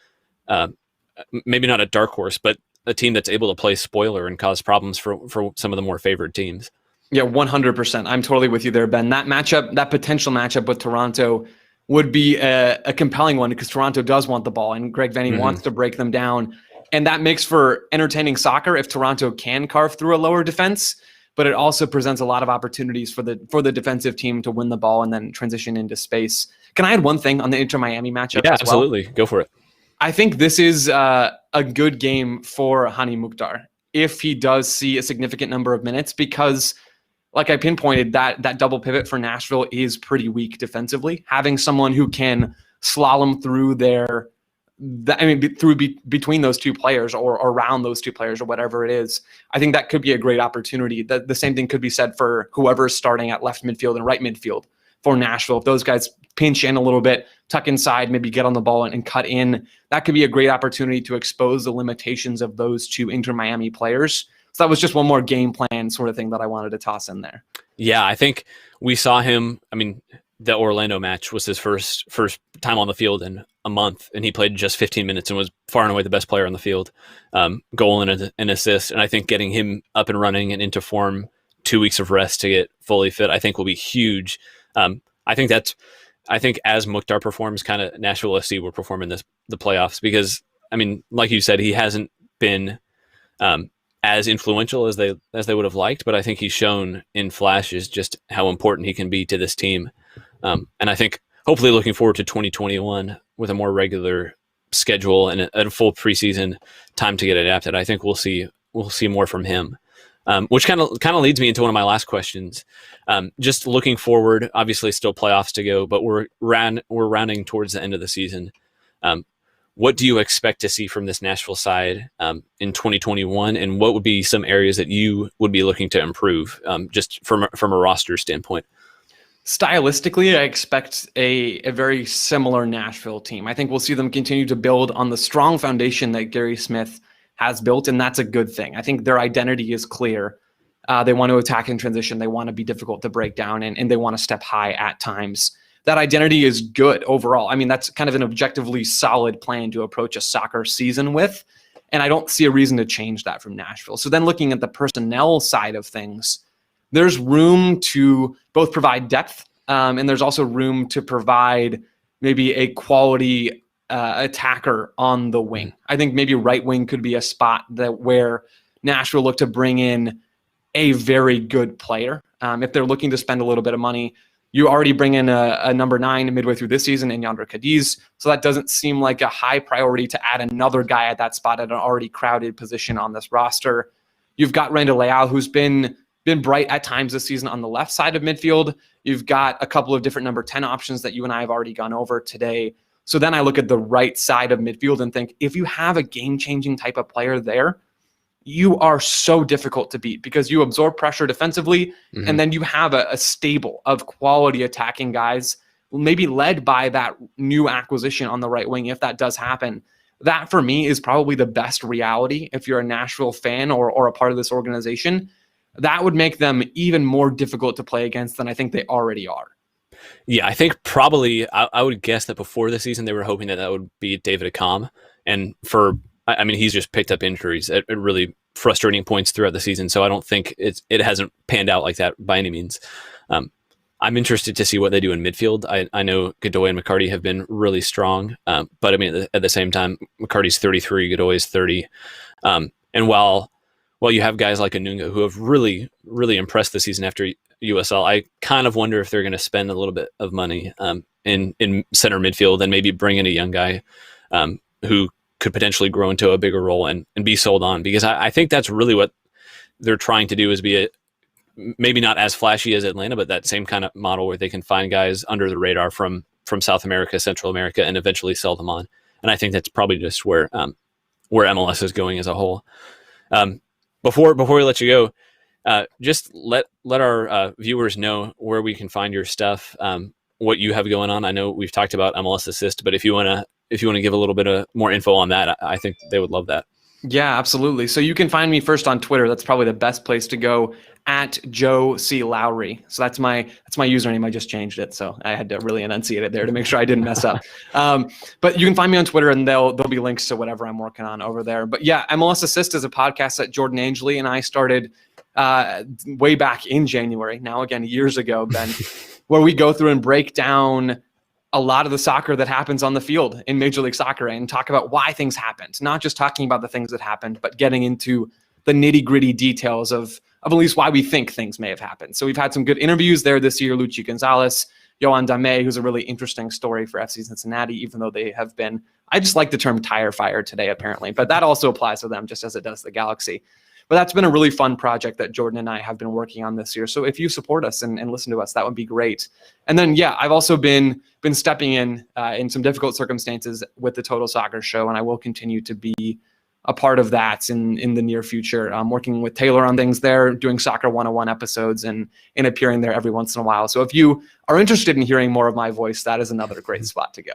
maybe not a dark horse, but a team that's able to play spoiler and cause problems for some of the more favored teams. Yeah, 100%. I'm totally with you there, Ben. That matchup, that potential matchup with Toronto would be a compelling one because Toronto does want the ball and Greg Vanney wants to break them down. And that makes for entertaining soccer if Toronto can carve through a lower defense, but it also presents a lot of opportunities for the defensive team to win the ball and then transition into space. Can I add one thing on the Inter Miami matchup? Yeah, as well? absolutely. Go for it. I think this is a good game for Hani Mukhtar if he does see a significant number of minutes, because like I pinpointed, that double pivot for Nashville is pretty weak defensively. Having someone who can slalom through between those two players or around those two players or whatever it is, I think that could be a great opportunity. The same thing could be said for whoever's starting at left midfield and right midfield for Nashville. If those guys pinch in a little bit, tuck inside, maybe get on the ball and cut in, that could be a great opportunity to expose the limitations of those two Inter Miami players. So that was just one more game plan sort of thing that I wanted to toss in there. Yeah, I think we saw him. I mean, the Orlando match was his first time on the field in a month, and he played just 15 minutes and was far and away the best player on the field. Goal and an assist, and I think getting him up and running and into form, 2 weeks of rest to get fully fit, I think will be huge. I think as Mukhtar performs, kind of Nashville SC will perform in the playoffs because, I mean, like you said, he hasn't been as influential as they would have liked, but I think he's shown in flashes just how important he can be to this team. And I think hopefully looking forward to 2021 with a more regular schedule and a full preseason time to get adapted, I think we'll see more from him. Which kind of leads me into one of my last questions. Just looking forward, obviously still playoffs to go, but we're rounding towards the end of the season. What do you expect to see from this Nashville side in 2021, and what would be some areas that you would be looking to improve, just from a roster standpoint? Stylistically, I expect a very similar Nashville team. I think we'll see them continue to build on the strong foundation that Gary Smith has built, and that's a good thing. I think their identity is clear. They want to attack in transition. They want to be difficult to break down, and they want to step high at times. That identity is good overall. I mean, that's kind of an objectively solid plan to approach a soccer season with, and I don't see a reason to change that from Nashville. So then looking at the personnel side of things, there's room to both provide depth, and there's also room to provide maybe a quality attacker on the wing. I think maybe right wing could be a spot where Nashville look to bring in a very good player. If they're looking to spend a little bit of money, you already bring in a number 9 midway through this season in Yandre Cadiz. So that doesn't seem like a high priority to add another guy at that spot at an already crowded position on this roster. You've got Randall Leal, who's been bright at times this season on the left side of midfield. You've got a couple of different number 10 options that you and I have already gone over today. So then I look at the right side of midfield and think, if you have a game-changing type of player there, you are so difficult to beat because you absorb pressure defensively, and then you have a stable of quality attacking guys, maybe led by that new acquisition on the right wing, if that does happen. That, for me, is probably the best reality if you're a Nashville fan or a part of this organization. That would make them even more difficult to play against than I think they already are. Yeah, I think probably I would guess that before the season they were hoping that would be David Accam, and he's just picked up injuries at really frustrating points throughout the season, so I don't think it hasn't panned out like that by any means. I'm interested to see what they do in midfield. I know Godoy and McCarty have been really strong, but I mean at the same time, McCarty's 33, Godoy's 30, and while you have guys like Anunga who have really, really impressed this season after USL, I kind of wonder if they're going to spend a little bit of money in center midfield and maybe bring in a young guy who could potentially grow into a bigger role and be sold on, because I think that's really what they're trying to do, is be maybe not as flashy as Atlanta, but that same kind of model where they can find guys under the radar from South America, Central America, and eventually sell them on. And I think that's probably just where MLS is going as a whole. Before we let you go, just let our viewers know where we can find your stuff, what you have going on. I know we've talked about MLS Assist, but if you want to give a little bit of more info on that, I think they would love that. Yeah, absolutely. So you can find me first on Twitter. That's probably the best place to go, at Joe C. Lowry. So that's my username. I just changed it, so I had to really enunciate it there to make sure I didn't mess up. But you can find me on Twitter, and there'll be links to whatever I'm working on over there. But yeah, MLS Assist is a podcast that Jordan Angeli and I started way back in January. Now, again, years ago, Ben, where we go through and break down a lot of the soccer that happens on the field in Major League Soccer and talk about why things happened, not just talking about the things that happened, but getting into the nitty-gritty details of at least why we think things may have happened. So we've had some good interviews there this year. Luchi Gonzalez, Yohan Dame, who's a really interesting story for FC Cincinnati, even though they have been, I just like the term tire fire today, apparently, but that also applies to them just as it does the Galaxy. But that's been a really fun project that Jordan and I have been working on this year. So if you support us and listen to us, that would be great. And then, yeah, I've also been stepping in some difficult circumstances with the Total Soccer Show, and I will continue to be a part of that in the near future. I'm working with Taylor on things there, doing Soccer 101 episodes and appearing there every once in a while. So if you are interested in hearing more of my voice, that is another great spot to go.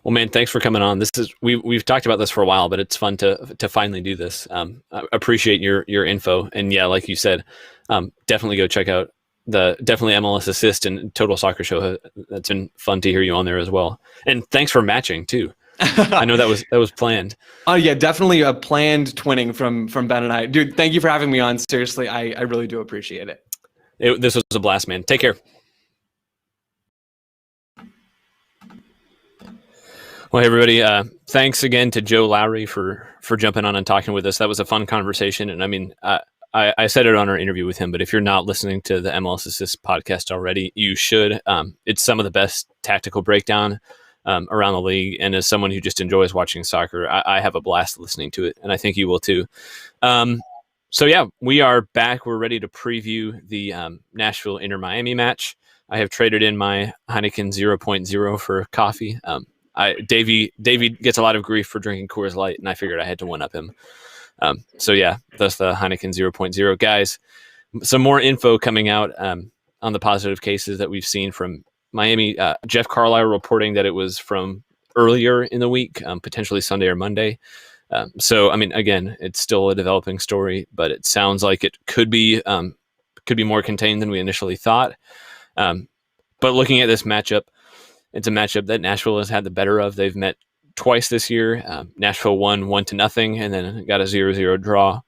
Well, man, thanks for coming on. We've talked about this for a while, but it's fun to finally do this. I appreciate your info, and yeah, like you said, definitely go check out definitely MLS Assist and Total Soccer Show. That's been fun to hear you on there as well, and thanks for matching too. I know that was planned. Oh yeah, definitely a planned twinning from Ben and I. Dude, thank you for having me on. Seriously, I really do appreciate it. This was a blast, man. Take care. Well, hey, everybody, thanks again to Joe Lowry for jumping on and talking with us. That was a fun conversation. And I mean, I said it on our interview with him, but if you're not listening to the MLS Assist podcast already, you should. It's some of the best tactical breakdown around the league. And as someone who just enjoys watching soccer, I have a blast listening to it. And I think you will too. So yeah, we are back. We're ready to preview the Nashville Inter Miami match. I have traded in my Heineken 0.0 for coffee. Davey gets a lot of grief for drinking Coors Light, and I figured I had to one-up him. So yeah, that's the Heineken 0.0. Guys, some more info coming out on the positive cases that we've seen from Miami. Jeff Carlisle reporting that it was from earlier in the week, potentially Sunday or Monday. So, I mean, again, it's still a developing story, but it sounds like it could be more contained than we initially thought. But looking at this matchup, it's a matchup that Nashville has had the better of. They've met twice this year. Nashville won 1-0 and then got a 0-0 draw.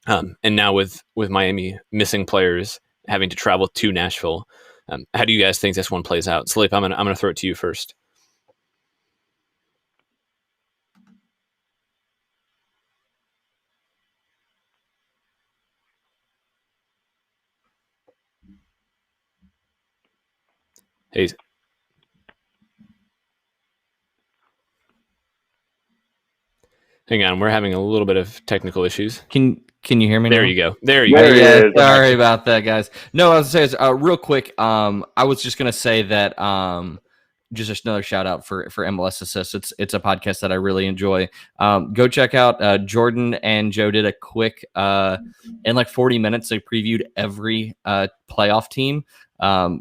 And now with Miami missing players, having to travel to Nashville, how do you guys think this one plays out? Sleep, I'm gonna throw it to you first. Hey. Hang on, we're having a little bit of technical issues. Can you hear me now? There you go. There you go. Yeah, sorry about that, guys. No, I was going to say, real quick, I was just going to say that just another shout out for MLS Assist. It's a podcast that I really enjoy. Go check out Jordan and Joe did a quick in like 40 minutes. They previewed every playoff team,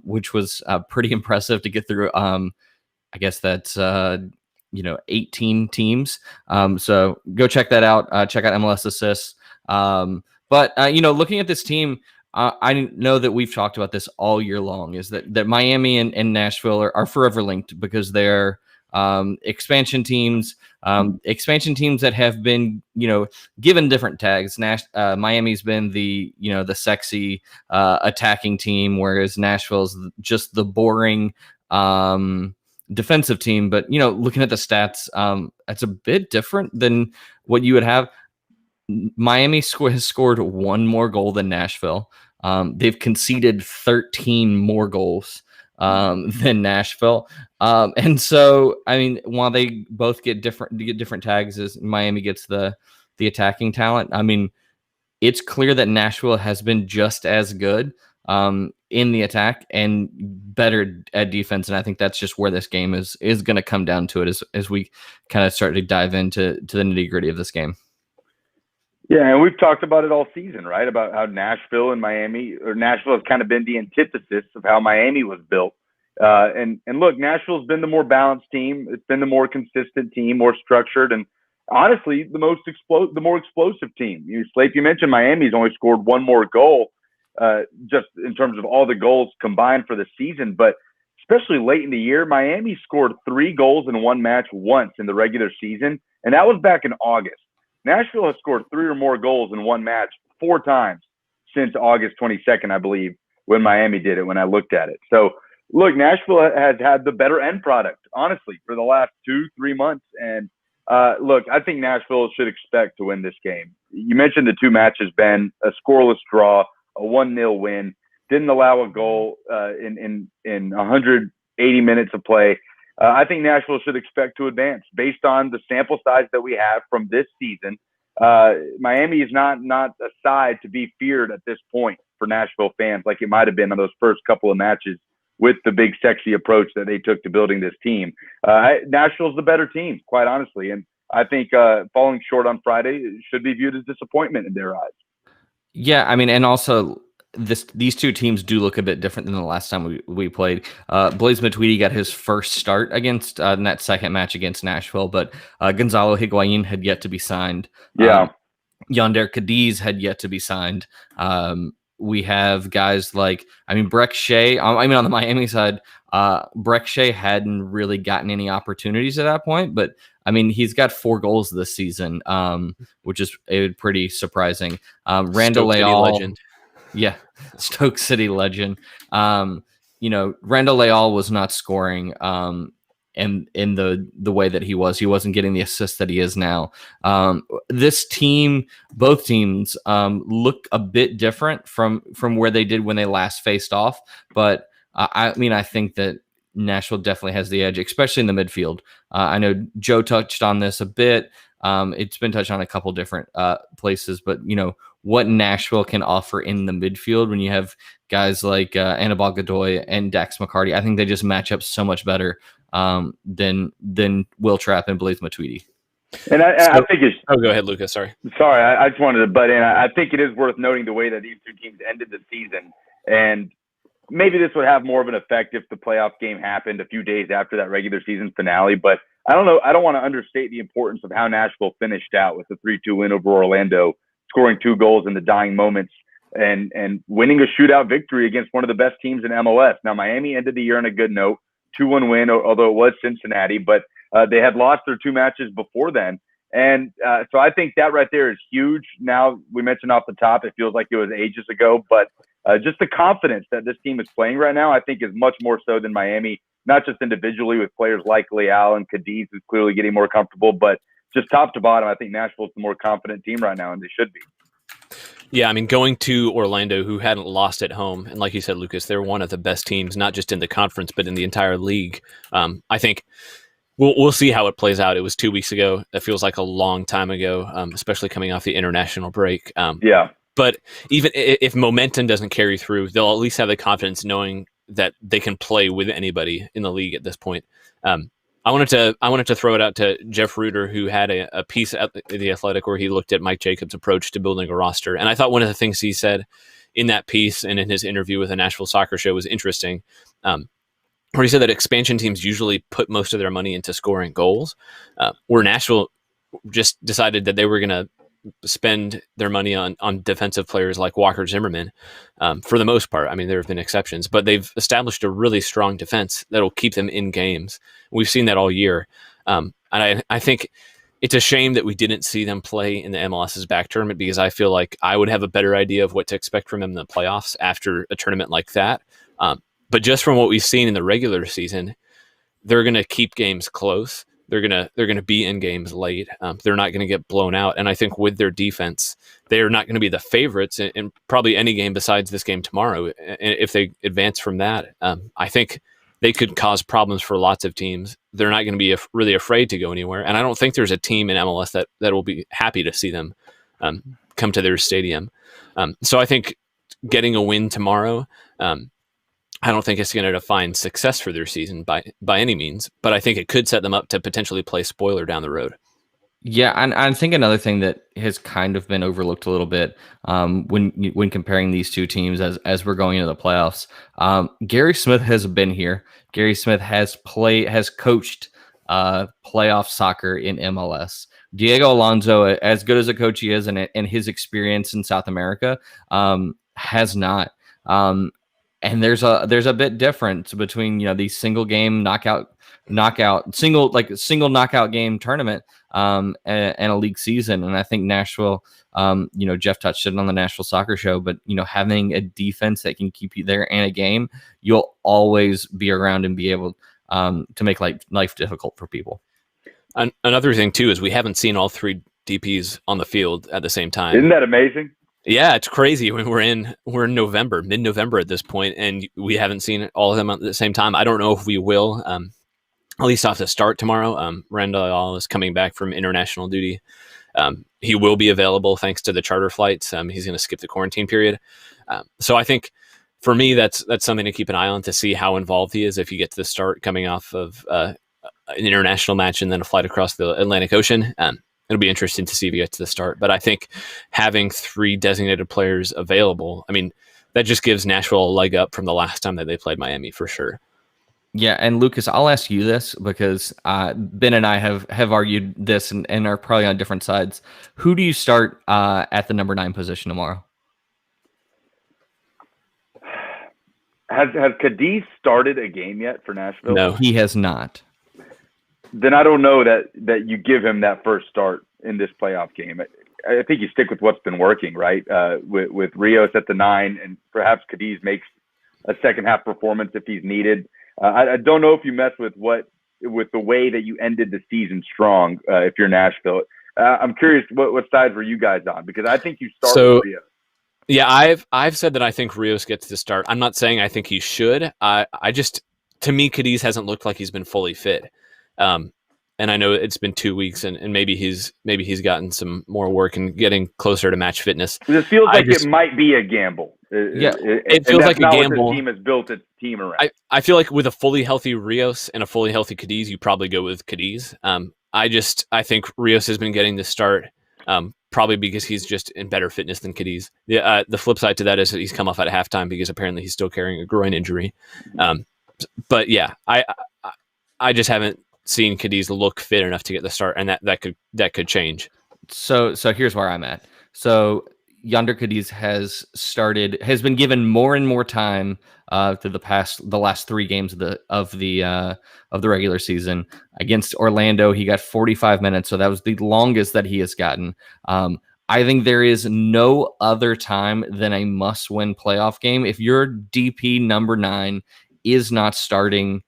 which was pretty impressive to get through. I guess that's 18 teams. So go check that out. Check out MLS Assist. But looking at this team, I know that we've talked about this all year long, is that Miami and Nashville are forever linked because they're expansion teams that have been, given different tags. Miami's been the sexy attacking team, whereas Nashville's just the boring defensive team. But, looking at the stats, it's a bit different than what you would have. Miami has scored one more goal than Nashville. They've conceded 13 more goals than Nashville. And so, I mean, while they both get different tags, as Miami gets the attacking talent, I mean, it's clear that Nashville has been just as good in the attack and better at defense. And I think that's just where this game is going to come down to it as we kind of start to dive into the nitty-gritty of this game. Yeah, and we've talked about it all season, right? About how Nashville and Miami, or Nashville has kind of been the antithesis of how Miami was built. And look, Nashville's been the more balanced team. It's been the more consistent team, more structured, and honestly, the more explosive team. Slape, you mentioned Miami's only scored one more goal, just in terms of all the goals combined for the season. But especially late in the year, Miami scored 3 goals in one match once in the regular season, and that was back in August. Nashville has scored 3 or more goals in one match 4 times since August 22nd, I believe, when Miami did it, when I looked at it. So, look, Nashville has had the better end product, honestly, for the last 2-3 months. And, look, I think Nashville should expect to win this game. You mentioned the 2 matches, Ben, a scoreless draw, a 1-0 win, didn't allow a goal in 180 minutes of play. I think Nashville should expect to advance based on the sample size that we have from this season. Miami is not a side to be feared at this point for Nashville fans, like it might have been on those first couple of matches with the big, sexy approach that they took to building this team. Nashville's the better team, quite honestly. And I think falling short on Friday should be viewed as disappointment in their eyes. Yeah, I mean, and also these 2 teams do look a bit different than the last time we played. Blaise Matuidi got his first start against in that second match against Nashville, but Gonzalo Higuain had yet to be signed. Yeah. Yonder Cadiz had yet to be signed. We have guys like, Breck Shea. On the Miami side, Breck Shea hadn't really gotten any opportunities at that point, but he's got 4 goals this season, which is pretty surprising. Randall Leal, legend. Yeah, Stoke City legend. Randall Leal was not scoring in the way that he was. He wasn't getting the assists that he is now. This team, both teams, look a bit different from where they did when they last faced off. But I think that Nashville definitely has the edge, especially in the midfield. I know Joe touched on this a bit. It's been touched on a couple different places, but what Nashville can offer in the midfield when you have guys like Anibal Godoy and Dax McCarty, I think they just match up so much better than Will Trapp and Blaise Matuidi. And I think it's. Oh, go ahead, Lucas. Sorry, I just wanted to butt in. I think it is worth noting the way that these 2 teams ended the season, and maybe this would have more of an effect if the playoff game happened a few days after that regular season finale. But I don't know. I don't want to understate the importance of how Nashville finished out with the 3-2 win over Orlando, scoring 2 goals in the dying moments and winning a shootout victory against one of the best teams in MLS. Now, Miami ended the year on a good note, 2-1 win, although it was Cincinnati, but they had lost their 2 matches before then. And so I think that right there is huge. Now, we mentioned off the top, it feels like it was ages ago, but just the confidence that this team is playing right now, I think is much more so than Miami, not just individually with players like Leal and Cadiz, who's clearly getting more comfortable, but just top to bottom, I think Nashville's the more confident team right now, and they should be. Yeah, I mean, going to Orlando, who hadn't lost at home, and like you said, Lucas, they're one of the best teams, not just in the conference, but in the entire league. I think we'll see how it plays out. It was 2 weeks ago. That feels like a long time ago, especially coming off the international break. Yeah. But even if momentum doesn't carry through, they'll at least have the confidence knowing that they can play with anybody in the league at this point. I wanted to throw it out to Jeff Reuter, who had a piece at The Athletic where he looked at Mike Jacobs' approach to building a roster. And I thought one of the things he said in that piece and in his interview with the Nashville Soccer Show was interesting, where he said that expansion teams usually put most of their money into scoring goals, where Nashville just decided that they were going to spend their money on defensive players like Walker Zimmerman for the most part. I mean, there have been exceptions, but they've established a really strong defense that'll keep them in games. We've seen that all year. And I think it's a shame that we didn't see them play in the MLS's back tournament, because I feel like I would have a better idea of what to expect from them in the playoffs after a tournament like that. But just from what we've seen in the regular season, they're going to keep games close. They're gonna be in games late. They're not going to get blown out, and I think with their defense, they are not going to be the favorites in probably any game besides this game tomorrow. And if they advance from that, I think they could cause problems for lots of teams. They're not going to be really afraid to go anywhere, and I don't think there's a team in MLS that will be happy to see them come to their stadium. So I think getting a win tomorrow. I don't think it's going to define success for their season by any means, but I think it could set them up to potentially play spoiler down the road. Yeah, and I think another thing that has kind of been overlooked a little bit when comparing these two teams as we're going into the playoffs, Gary Smith has been here. Gary Smith has coached playoff soccer in MLS. Diego Alonso, as good as a coach he is, and his experience in South America, has not. And there's a bit difference between these single game knockout single knockout game tournament and a league season. And I think Nashville, Jeff touched it on the Nashville Soccer Show, but having a defense that can keep you there in a game, you'll always be around and be able to make life difficult for people. Another thing too is we haven't seen all three DPs on the field at the same time. Isn't that amazing? Yeah, it's crazy when we're in November, mid-November at this point, and we haven't seen all of them at the same time. I don't know if we will. At least off to start tomorrow. Randall is coming back from international duty. He will be available thanks to the charter flights. He's going to skip the quarantine period. So I think for me, that's something to keep an eye on to see how involved he is if you get to the start coming off of an international match and then a flight across the Atlantic Ocean. It'll be interesting to see if he gets to the start. But I think having three designated players available, I mean, that just gives Nashville a leg up from the last time that they played Miami for sure. Yeah, and Lucas, I'll ask you this because Ben and I have argued this and are probably on different sides. Who do you start at the number 9 position tomorrow? Has Cadiz started a game yet for Nashville? No, he has not. Then I don't know that you give him that first start in this playoff game. I think you stick with what's been working, right? With Rios at the 9, and perhaps Cadiz makes a second half performance if he's needed. I don't know if you mess with the way that you ended the season strong. If you're Nashville, I'm curious what sides were you guys on, because I think you start with Rios. Yeah, I've said that I think Rios gets the start. I'm not saying I think he should. To me, Cadiz hasn't looked like he's been fully fit. And I know it's been 2 weeks, and maybe he's gotten some more work and getting closer to match fitness. It feels like it might be a gamble. It feels like a gamble. What the team has built its team around. I feel like with a fully healthy Rios and a fully healthy Cadiz, you probably go with Cadiz. I think Rios has been getting the start, probably because he's just in better fitness than Cadiz. The flip side to that is that he's come off at halftime because apparently he's still carrying a groin injury. But yeah, I just haven't seen Cadiz look fit enough to get the start, and that could change. So here's where I'm at. So Yonder Cadiz has been given more and more time through the last 3 games of the regular season. Against Orlando, he got 45 minutes, so that was the longest that he has gotten. I think there is no other time than a must-win playoff game. If your DP number 9 is not starting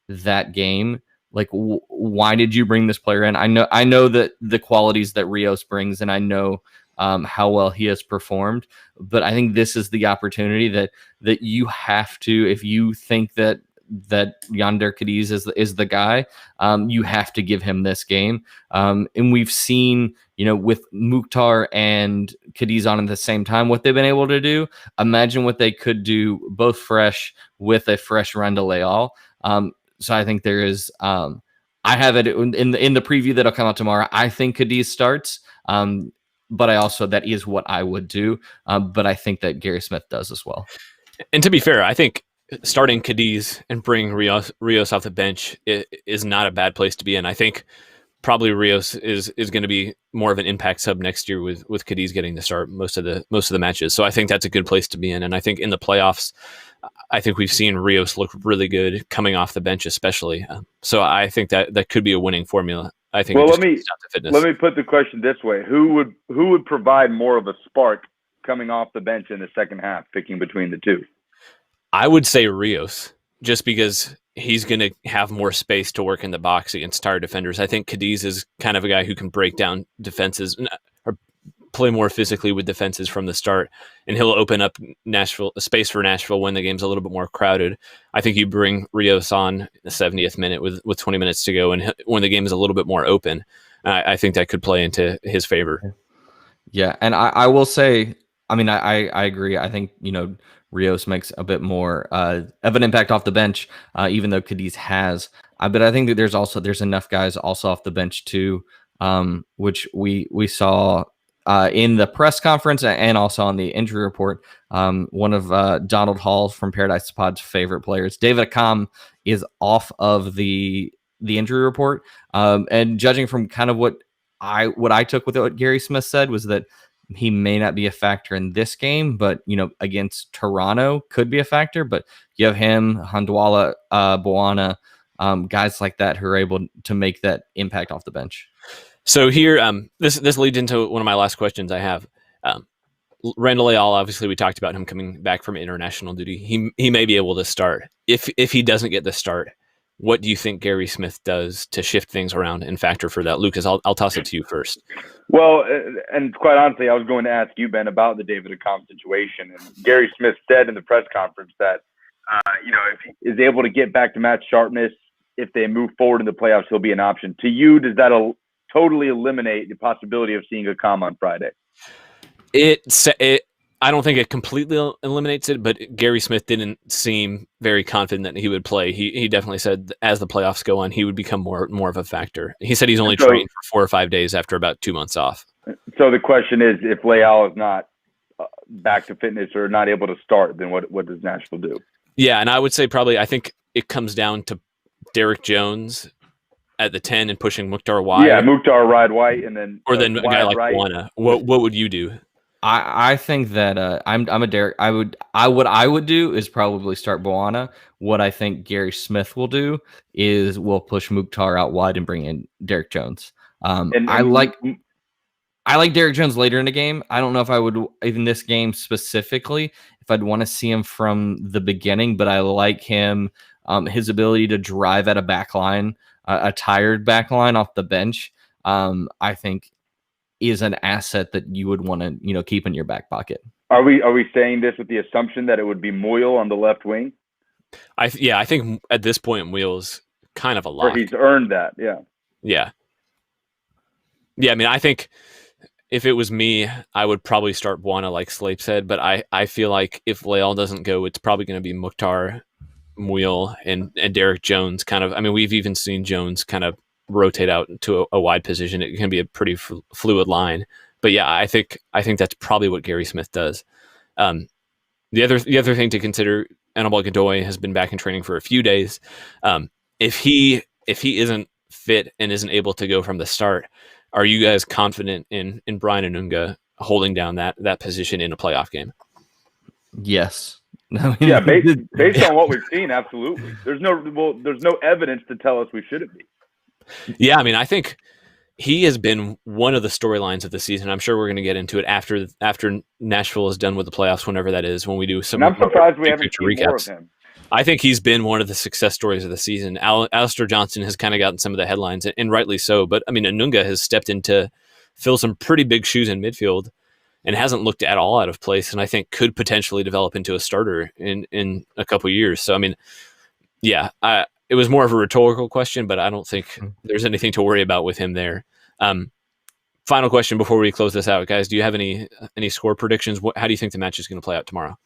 that game, like, why did you bring this player in? I know that the qualities that Rios brings, and I know how well he has performed. But I think this is the opportunity that you have to, if you think that Yonder Cadiz is the guy, you have to give him this game. And we've seen, with Mukhtar and Cadiz on at the same time, what they've been able to do. Imagine what they could do both fresh with a fresh Randall Leal. So I think there is, I have it in the preview that'll come out tomorrow. I think Cadiz starts, but I also, that is what I would do. But I think that Gary Smith does as well. And to be fair, I think starting Cadiz and bringing Rios off the bench is not a bad place to be in. I think probably Rios is going to be more of an impact sub next year with Cadiz getting to start most of the matches. So I think that's a good place to be in. And I think in the playoffs, I think we've seen Rios look really good coming off the bench, especially. So I think that could be a winning formula. I think. Well, let me put the question this way: Who would provide more of a spark coming off the bench in the second half, picking between the two? I would say Rios, just because he's going to have more space to work in the box against tired defenders. I think Cadiz is kind of a guy who can break down defenses or play more physically with defenses from the start, and he'll open up space for Nashville when the game's a little bit more crowded. I think you bring Rios on the 70th minute with 20 minutes to go, and when the game is a little bit more open, I think that could play into his favor. Yeah, and I will say, I mean, I agree. I think, Rios makes a bit more of an impact off the bench, even though Cadiz has. But I think that there's enough guys also off the bench too, which we saw in the press conference and also on the injury report. One of Donald Hall from Paradise Pod's favorite players, David Accam, is off of the injury report. And judging from kind of what I took with what Gary Smith said was that he may not be a factor in this game, but against Toronto could be a factor. But you have him, Handwala, Boana, guys like that who are able to make that impact off the bench. So here, this leads into one of my last questions I have. Randall Leal, obviously, we talked about him coming back from international duty. He may be able to start. If he doesn't get the start, what do you think Gary Smith does to shift things around and factor for that? Lucas, I'll toss it to you first. Well, and quite honestly, I was going to ask you, Ben, about the David Accam situation. And Gary Smith said in the press conference that, if he is able to get back to match sharpness, if they move forward in the playoffs, he'll be an option. To you, does that totally eliminate the possibility of seeing Accam on Friday? I don't think it completely eliminates it, but Gary Smith didn't seem very confident that he would play. He definitely said as the playoffs go on, he would become more of a factor. He said he's only trained for 4 or 5 days after about 2 months off. So the question is, if Leal is not back to fitness or not able to start, then what does Nashville do? Yeah, and I would say I think it comes down to Derek Jones at the 10 and pushing Mukhtar wide. Yeah, Mukhtar ride white, and then a guy like Boana. What would you do? I think that I'm a Derek. What I would do is probably start Boana. What I think Gary Smith will do is we'll push Mukhtar out wide and bring in Derek Jones. I like Derek Jones later in the game. I don't know if I would, in this game specifically, if I'd want to see him from the beginning, but I like him, his ability to drive at a back line, a tired back line off the bench. I think is an asset that you would want to, keep in your back pocket. Are we saying this with the assumption that it would be Moyle on the left wing? I think at this point Moyle's kind of a lock. Or he's earned that, yeah. Yeah. I mean, I think if it was me, I would probably start Boana like Slape said, but I feel like if Leal doesn't go, it's probably going to be Mukhtar, Moyle, and Derek Jones kind of. I mean, we've even seen Jones kind of rotate out to a wide position. It can be a pretty fluid line, but yeah, I think that's probably what Gary Smith does. The other thing to consider, Anibal Godoy has been back in training for a few days. If he isn't fit and isn't able to go from the start, are you guys confident in Brian Anunga holding down that position in a playoff game? Yes. Yeah, based on what we've seen, absolutely. There's no evidence to tell us we shouldn't be. Yeah, I mean, I think he has been one of the storylines of the season. I'm sure we're going to get into it after Nashville is done with the playoffs, whenever that is, when we do some. And I'm surprised we haven't seen more of him. I think he's been one of the success stories of the season. Alistair Johnson has kind of gotten some of the headlines, and rightly so. But I mean, Anunga has stepped in to fill some pretty big shoes in midfield. and hasn't looked at all out of place, and I think could potentially develop into a starter in a couple of years. So, I mean, yeah, it was more of a rhetorical question, but I don't think there's anything to worry about with him there. Final question before we close this out, guys. Do you have any score predictions? How do you think the match is going to play out tomorrow?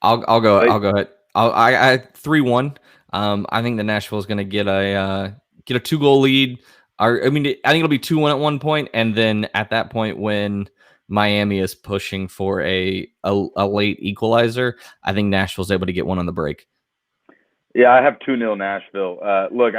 I'll go ahead. I 3-1. I think the Nashville is going to get a 2-goal lead. I think it'll be 2-1 at one point, and then at that point when Miami is pushing for a late equalizer, I think Nashville's able to get one on the break. Yeah, I have 2-0 Nashville. Look,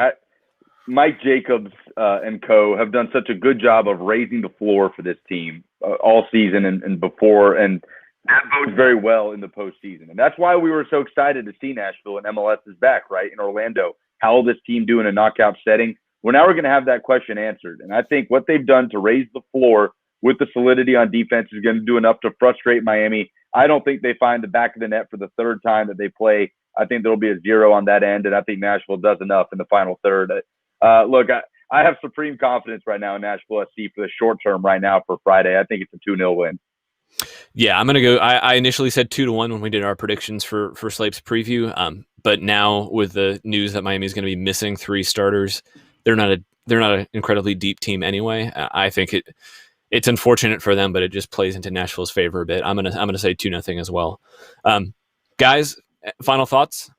Mike Jacobs and co. have done such a good job of raising the floor for this team all season and before, and that bodes very well in the postseason. And that's why we were so excited to see Nashville and MLS is back, right, in Orlando. How will this team do in a knockout setting? Well, now we're going to have that question answered. And I think what they've done to raise the floor with the solidity on defense is going to do enough to frustrate Miami. I don't think they find the back of the net for the third time that they play. I think there'll be a 0 on that end, and I think Nashville does enough in the final third. Look, I have supreme confidence right now in Nashville SC for the short term right now for Friday. I think it's a 2-0 win. Yeah, I'm going to go. I initially said 2-1 when we did our predictions for Slape's preview. But now with the news that Miami is going to be missing 3 starters, they're not an incredibly deep team anyway. I think it's unfortunate for them, but it just plays into Nashville's favor a bit. I'm gonna say 2-0 as well. Guys, final thoughts?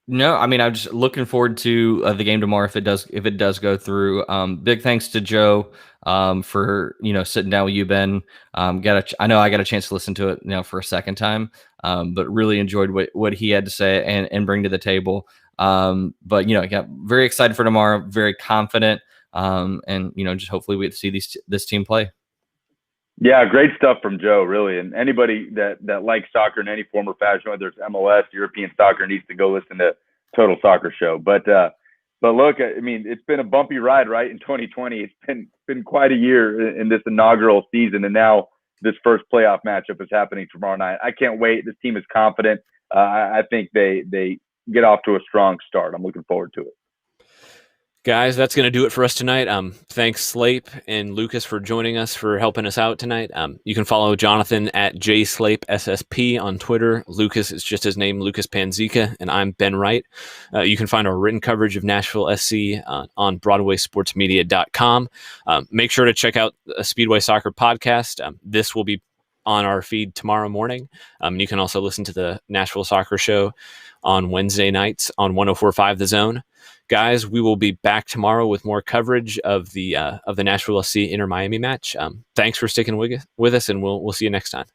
No, I mean, I'm just looking forward to the game tomorrow if it does go through. Big thanks to Joe for sitting down with you, Ben. I know I got a chance to listen to it now for a second time, but really enjoyed what he had to say and bring to the table. But got very excited for tomorrow, very confident, and just hopefully we get to see this team play. Yeah, great stuff from Joe, really. And anybody that likes soccer in any form or fashion, whether it's MLS, European soccer, needs to go listen to Total Soccer Show. But look, I mean, it's been a bumpy ride, right? In 2020, it's been quite a year in this inaugural season, and now this first playoff matchup is happening tomorrow night. I can't wait. This team is confident. I think they get off to a strong start. I'm looking forward to it. Guys, that's going to do it for us tonight. Thanks, Slape and Lucas, for joining us, for helping us out tonight. You can follow Jonathan at JSlapeSSP on Twitter. Lucas is just his name, Lucas Panzica, and I'm Ben Wright. You can find our written coverage of Nashville SC on BroadwaySportsMedia.com. Make sure to check out a Speedway Soccer podcast. This will be on our feed tomorrow morning. You can also listen to the Nashville Soccer Show on Wednesday nights on 104.5 The Zone. Guys, we will be back tomorrow with more coverage of the Nashville SC Inter Miami match. Thanks for sticking with us, and we'll see you next time.